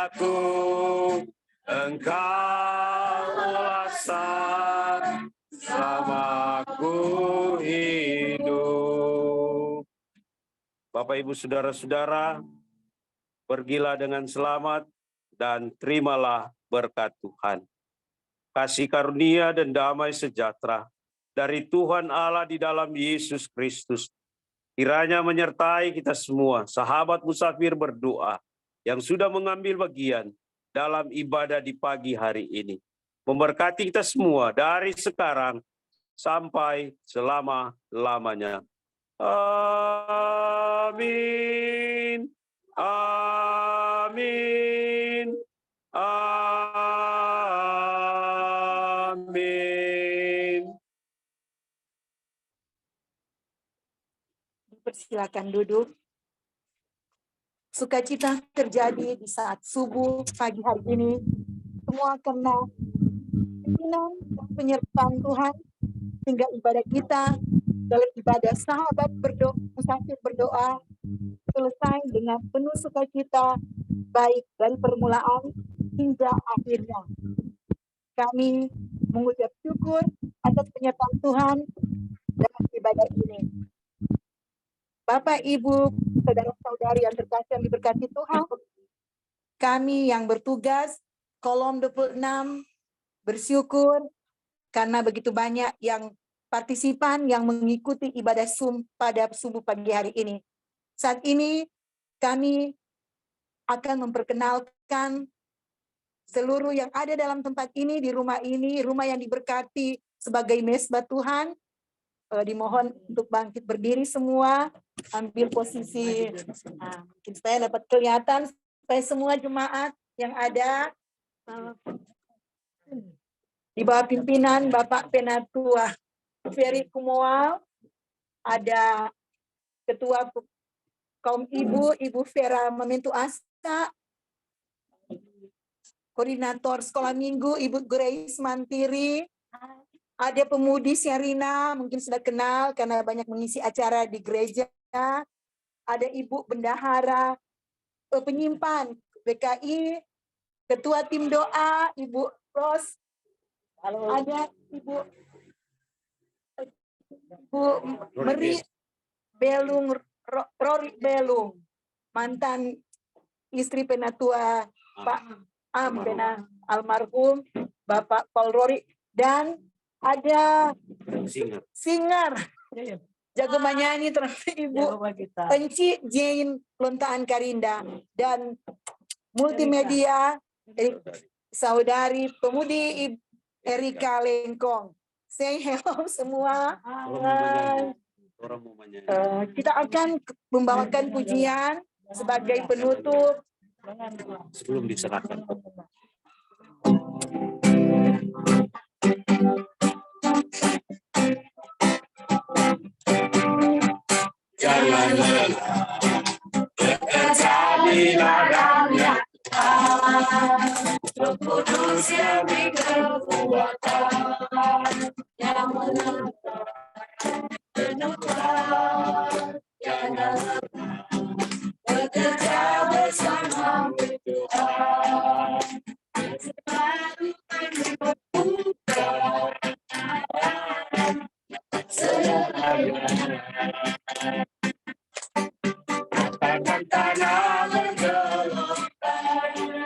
aku, Engkau alasan selamaku hidup. Bapak, Ibu, Saudara-saudara, pergilah dengan selamat dan terimalah berkat Tuhan. Kasih karunia dan damai sejahtera dari Tuhan Allah di dalam Yesus Kristus kiranya menyertai kita semua, sahabat musafir berdoa yang sudah mengambil bagian dalam ibadah di pagi hari ini. Memberkati kita semua dari sekarang sampai selama-lamanya. Amin. Amin. Amin. Persilakan duduk. Sukacita terjadi di saat subuh pagi hari ini. Semua karena pimpinan dan penyertaan Tuhan, sehingga ibadah kita dalam ibadah sahabat berdoa, musafir berdoa selesai dengan penuh sukacita, baik dari permulaan hingga akhirnya. Kami mengucap syukur atas penyertaan Tuhan dalam ibadah ini. Bapak, Ibu, saudara-saudari yang terkasih yang diberkati Tuhan, kami yang bertugas kolom 26 bersyukur karena begitu banyak yang partisipan yang mengikuti ibadah Zoom pada subuh pagi hari ini. Saat ini kami akan memperkenalkan seluruh yang ada dalam tempat ini, di rumah ini, rumah yang diberkati sebagai mesbah Tuhan. Dimohon untuk bangkit berdiri semua, ambil posisi. Nah, mungkin saya dapat kelihatan supaya semua jemaat yang ada di bawah pimpinan Bapak Penatua Ferry Kumoal, ada Ketua Kaum Ibu, Ibu Vera Mementu Asta, Koordinator Sekolah Minggu, Ibu Grace Mantiri, ada pemudi Syarina, mungkin sudah kenal karena banyak mengisi acara di gereja. ada Ibu Bendahara Penyimpan PKI, Ketua Tim Doa Ibu Ros, ada Ibu Meri Belung, Rory Belung, mantan istri penatua Pak Pena almarhum Bapak Paul Rory, dan ada singer jago menyanyi ternyata Ibu Enci Jane Lontaan Karinda, dan multimedia saudari pemudi Erika Lengkong. Say hello semua. Kita akan membawakan pujian sebagai penutup sebelum diserahkan. Janganlah bekerja di ladangnya, Roh Kudus yang kekuatan yang menentukan, janganlah bekerja bersama Tuhan. Tangan tanah bergelombang,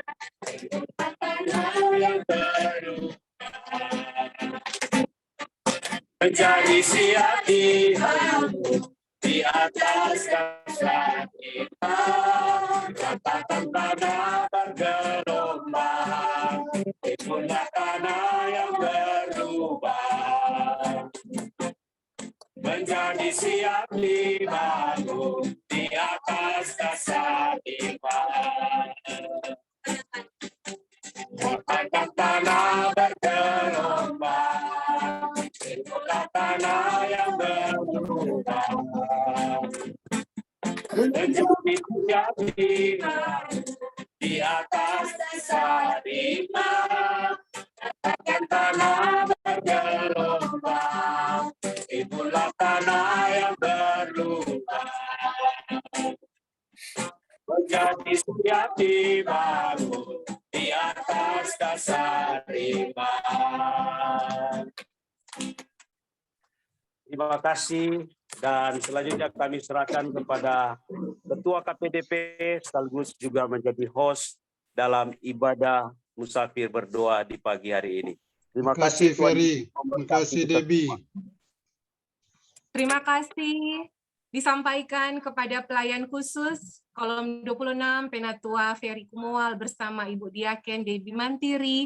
tanah yang berubah, menjadi siap di atas dasar iman. Katakan tanah bergelombang, itulah tanah yang berubah, menjadi siap dibangun di atas dasar iman. Katakan tanah bergelombang, itulah tanah yang berubah, menjadi siap dibangun di atas dasar iman. Katakan tanah bergelombang, itulah tanah yang berubah, menjadi siap dibangun di atas dasar iman. Terima kasih, dan selanjutnya kami serahkan kepada Ketua KPDP sekaligus juga menjadi host dalam ibadah musafir berdoa di pagi hari ini. Terima kasih Ferry, terima kasih Debbie. Terima kasih disampaikan kepada pelayan khusus kolom 26 Penatua Ferry Kumoal bersama Ibu Diaken Debbie Mantiri,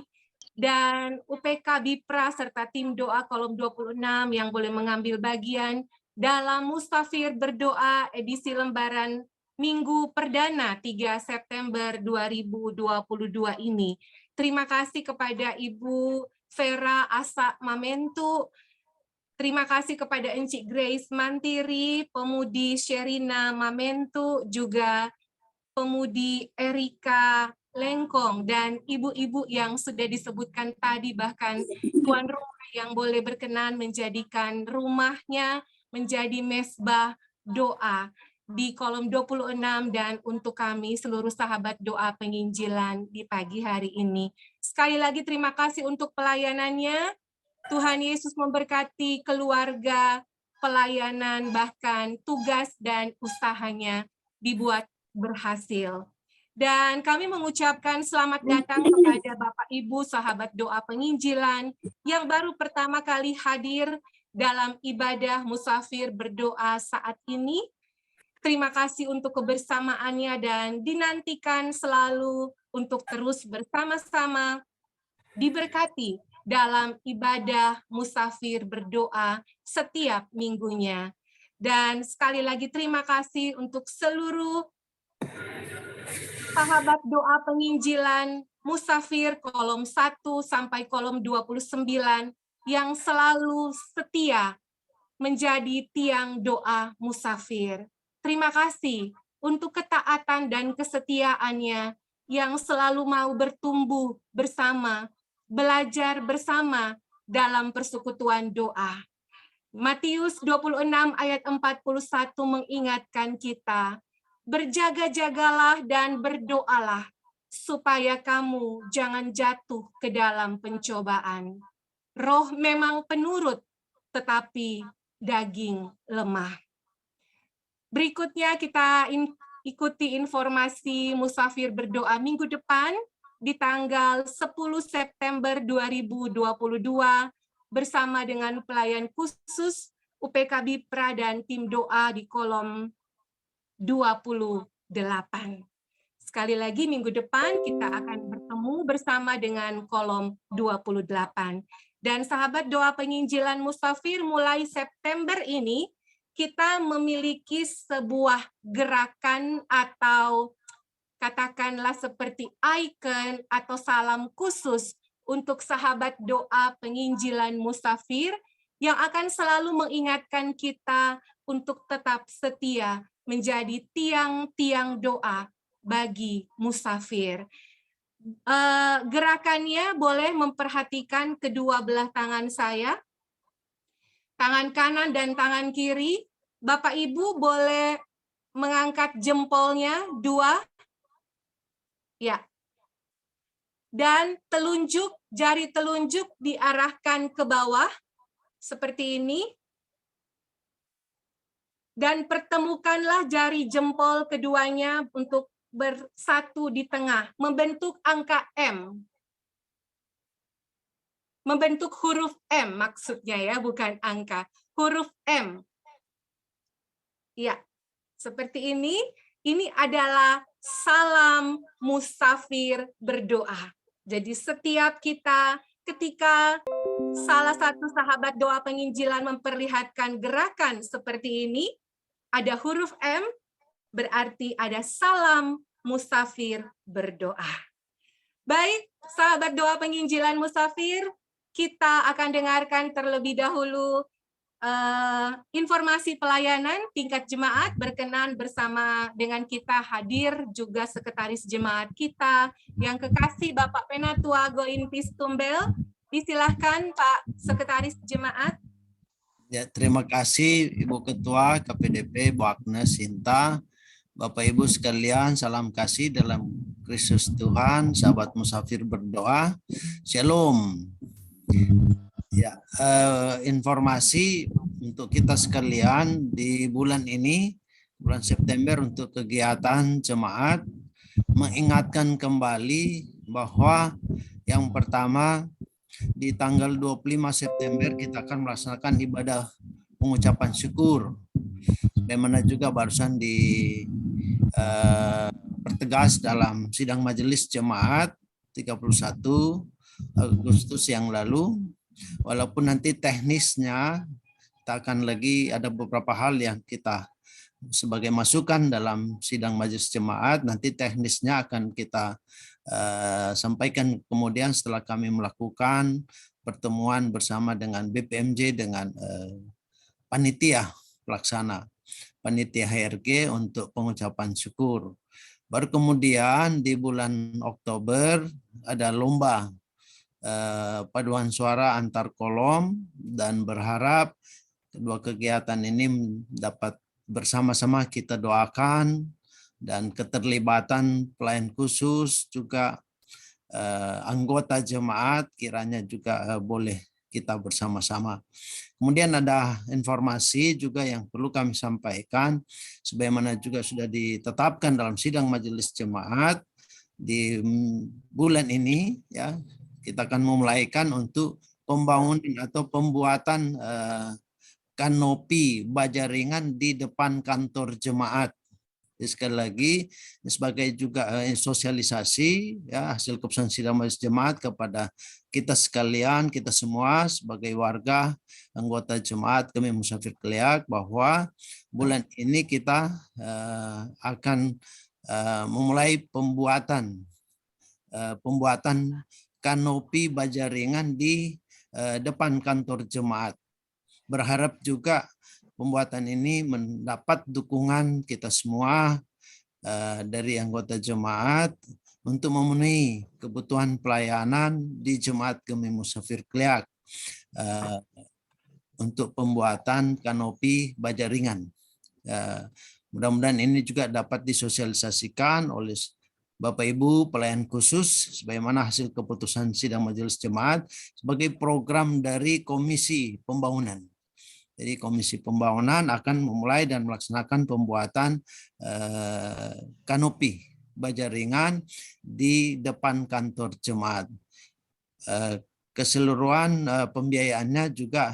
dan UPK Bipra serta tim doa kolom 26 yang boleh mengambil bagian dalam Mustafir Berdoa edisi lembaran Minggu Perdana 3 September 2022 ini. Terima kasih kepada Ibu Vera Asa Mamentu, terima kasih kepada Encik Grace Mantiri, Pemudi Sherina Mamentu, juga Pemudi Erika Lengkong, dan ibu-ibu yang sudah disebutkan tadi, bahkan tuan rumah yang boleh berkenan menjadikan rumahnya menjadi mesbah doa di kolom 26, dan untuk kami seluruh sahabat doa penginjilan di pagi hari ini. Sekali lagi terima kasih untuk pelayanannya. Tuhan Yesus memberkati keluarga, pelayanan, bahkan tugas dan usahanya dibuat berhasil. Dan kami mengucapkan selamat datang kepada Bapak Ibu sahabat doa penginjilan yang baru pertama kali hadir dalam ibadah musafir berdoa saat ini. Terima kasih untuk kebersamaannya dan dinantikan selalu untuk terus bersama-sama diberkati dalam ibadah musafir berdoa setiap minggunya. Dan sekali lagi terima kasih untuk seluruh sahabat doa penginjilan musafir kolom 1 sampai kolom 29 yang selalu setia menjadi tiang doa musafir. Terima kasih untuk ketaatan dan kesetiaannya yang selalu mau bertumbuh bersama, belajar bersama dalam persekutuan doa. Matius 26 ayat 41 mengingatkan kita berjaga-jagalah dan berdoalah, supaya kamu jangan jatuh ke dalam pencobaan. Roh memang penurut, tetapi daging lemah. Berikutnya kita ikuti informasi musafir berdoa minggu depan di tanggal 10 September 2022 bersama dengan pelayan khusus UPK Bipra dan tim doa di kolom 28. Sekali lagi minggu depan kita akan bertemu bersama dengan kolom 28. Dan sahabat doa penginjilan musafir mulai September ini kita memiliki sebuah gerakan atau katakanlah seperti icon atau salam khusus untuk sahabat doa penginjilan musafir yang akan selalu mengingatkan kita untuk tetap setia menjadi tiang-tiang doa bagi musafir. Gerakannya boleh memperhatikan kedua belah tangan saya, tangan kanan dan tangan kiri. Bapak Ibu boleh mengangkat jempolnya 2. Ya. Dan jari telunjuk diarahkan ke bawah seperti ini. Dan pertemukanlah jari jempol keduanya untuk bersatu di tengah, membentuk angka M. Membentuk huruf M maksudnya ya, bukan angka. Huruf M. Ya, seperti ini. Ini adalah salam musafir berdoa. Jadi setiap kita ketika salah satu sahabat doa penginjilan memperlihatkan gerakan seperti ini, ada huruf M, berarti ada salam musafir berdoa. Baik, sahabat doa penginjilan musafir, kita akan dengarkan terlebih dahulu informasi pelayanan tingkat jemaat. Berkenan bersama dengan kita hadir juga sekretaris jemaat kita yang kekasih Bapak Penatua Gointis Tumbel. Disilahkan Pak Sekretaris Jemaat. Ya, terima kasih Ibu Ketua KPDP Bu Agnes Sinta. Bapak Ibu sekalian, salam kasih dalam Kristus Tuhan, sahabat musafir berdoa. Shalom. Ya, informasi untuk kita sekalian di bulan ini, bulan September, untuk kegiatan jemaat, mengingatkan kembali bahwa yang pertama di tanggal 25 September kita akan melaksanakan ibadah pengucapan syukur. Bagaimana juga barusan pertegas dalam sidang majelis jemaat 31 Agustus yang lalu. Walaupun nanti teknisnya kita akan lagi ada beberapa hal yang kita sebagai masukan dalam sidang majelis jemaat, nanti teknisnya akan kita sampaikan kemudian setelah kami melakukan pertemuan bersama dengan BPMJ dengan panitia pelaksana, panitia HRG untuk pengucapan syukur. Baru kemudian di bulan Oktober ada lomba paduan suara antar kolom, dan berharap kedua kegiatan ini dapat bersama-sama kita doakan, dan keterlibatan pelayan khusus juga anggota jemaat kiranya juga boleh kita bersama-sama. Kemudian ada informasi juga yang perlu kami sampaikan, sebagaimana juga sudah ditetapkan dalam sidang majelis jemaat di bulan ini, ya kita akan memulaikan untuk pembangunan atau pembuatan kanopi baja ringan di depan kantor jemaat. Jadi sekali lagi sebagai juga sosialisasi ya hasil keputusan sidang majelis jemaat kepada kita sekalian, kita semua sebagai warga anggota jemaat kami Musafir Keliak, bahwa bulan ini kita akan memulai pembuatan kanopi baja ringan di depan kantor jemaat. Berharap juga pembuatan ini mendapat dukungan kita semua dari anggota jemaat untuk memenuhi kebutuhan pelayanan di Jemaat Gemi Musafir Keliak untuk pembuatan kanopi baja ringan. Mudah-mudahan ini juga dapat disosialisasikan oleh Bapak Ibu pelayan khusus sebagaimana hasil keputusan sidang majelis jemaat sebagai program dari Komisi Pembangunan. Jadi Komisi Pembangunan akan memulai dan melaksanakan pembuatan kanopi baja ringan di depan kantor jemaat. Keseluruhan pembiayaannya juga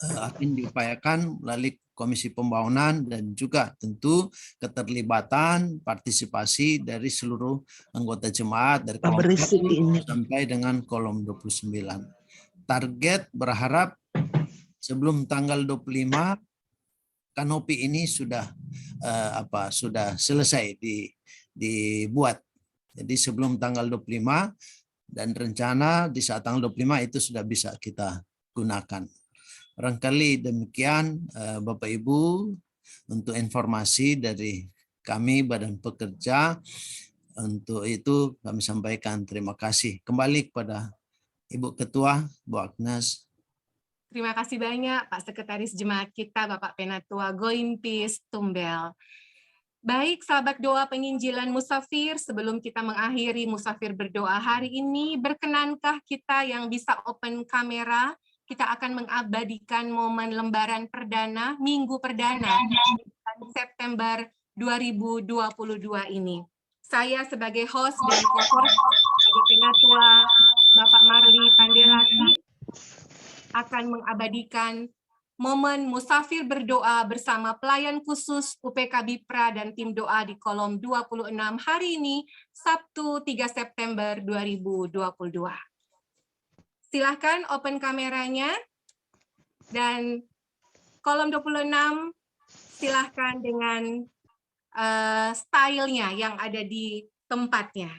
akan diupayakan melalui Komisi Pembangunan dan juga tentu keterlibatan partisipasi dari seluruh anggota jemaat dari kolom 1 sampai dengan kolom 29. Target berharap sebelum tanggal 25 kanopi ini sudah selesai dibuat. Jadi sebelum tanggal 25 dan rencana di saat tanggal 25 itu sudah bisa kita gunakan. Barangkali demikian Bapak Ibu untuk informasi dari kami Badan Pekerja. Untuk itu kami sampaikan terima kasih. Kembali kepada Ibu Ketua, Bu Agnes. Terima kasih banyak Pak Sekretaris Jemaat kita, Bapak Penatua Goimpis Tumbel. Baik, sahabat doa penginjilan musafir, sebelum kita mengakhiri musafir berdoa hari ini, berkenankah kita yang bisa open kamera? Kita akan mengabadikan momen lembaran perdana, minggu perdana, September 2022 ini. Saya sebagai host dan co-host, sebagai Penatua Bapak Marli Panderati, akan mengabadikan momen musafir berdoa bersama pelayan khusus UPK Bipra dan tim doa di kolom 26 hari ini, Sabtu 3 September 2022. Silahkan open kameranya, dan kolom 26 silahkan dengan stylenya yang ada di tempatnya.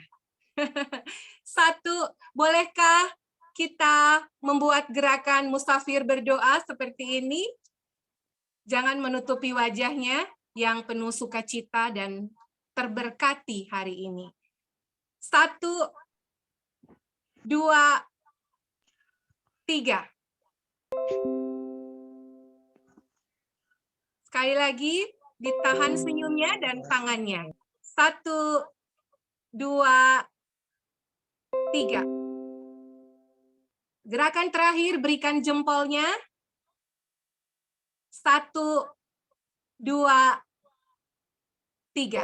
Satu, bolehkah kita membuat gerakan musafir berdoa seperti ini? Jangan menutupi wajahnya yang penuh sukacita dan terberkati hari ini. 1, 2, 3. Sekali lagi, ditahan senyumnya dan tangannya. 1, 2, 3. Gerakan terakhir, berikan jempolnya. 1, 2, 3.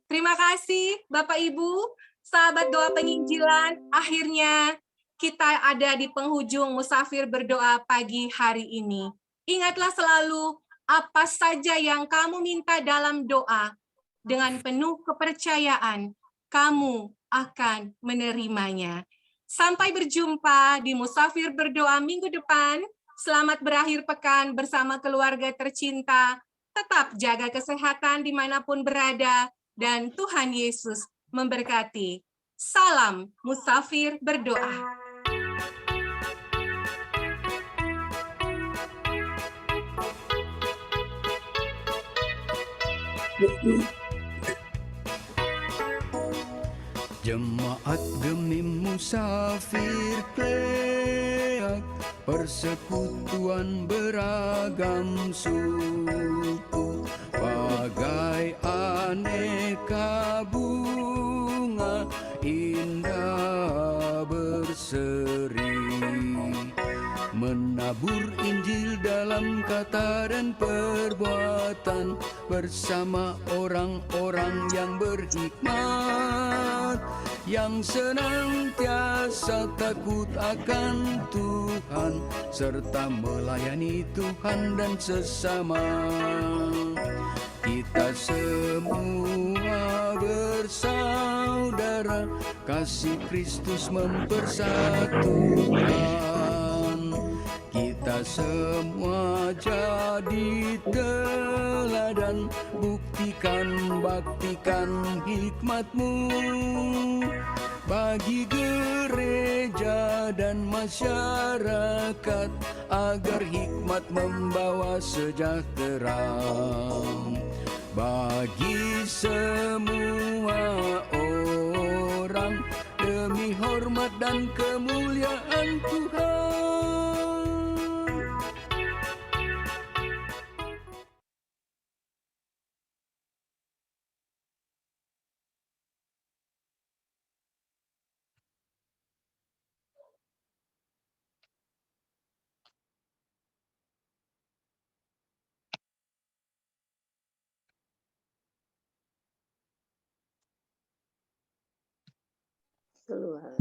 Terima kasih Bapak Ibu, sahabat doa penginjilan. Akhirnya kita ada di penghujung musafir berdoa pagi hari ini. Ingatlah selalu apa saja yang kamu minta dalam doa, dengan penuh kepercayaan kamu akan menerimanya. Sampai berjumpa di musafir berdoa minggu depan. Selamat berakhir pekan bersama keluarga tercinta. Tetap jaga kesehatan dimanapun berada, dan Tuhan Yesus memberkati. Salam musafir berdoa. Jemaat demi musafir kleak, persekutuan beragam suku, bagai aneka bunga indah berseri, menabur Injil dalam kata dan perbuatan bersama orang-orang yang berhikmat, yang senantiasa takut akan Tuhan serta melayani Tuhan dan sesama. Kita semua bersaudara, kasih Kristus mempersatukan. Kita semua jadi teladan, baktikan hikmat-Mu bagi gereja dan masyarakat, agar hikmat membawa sejahtera bagi semua orang, demi hormat dan kemuliaan Tuhan. keluar.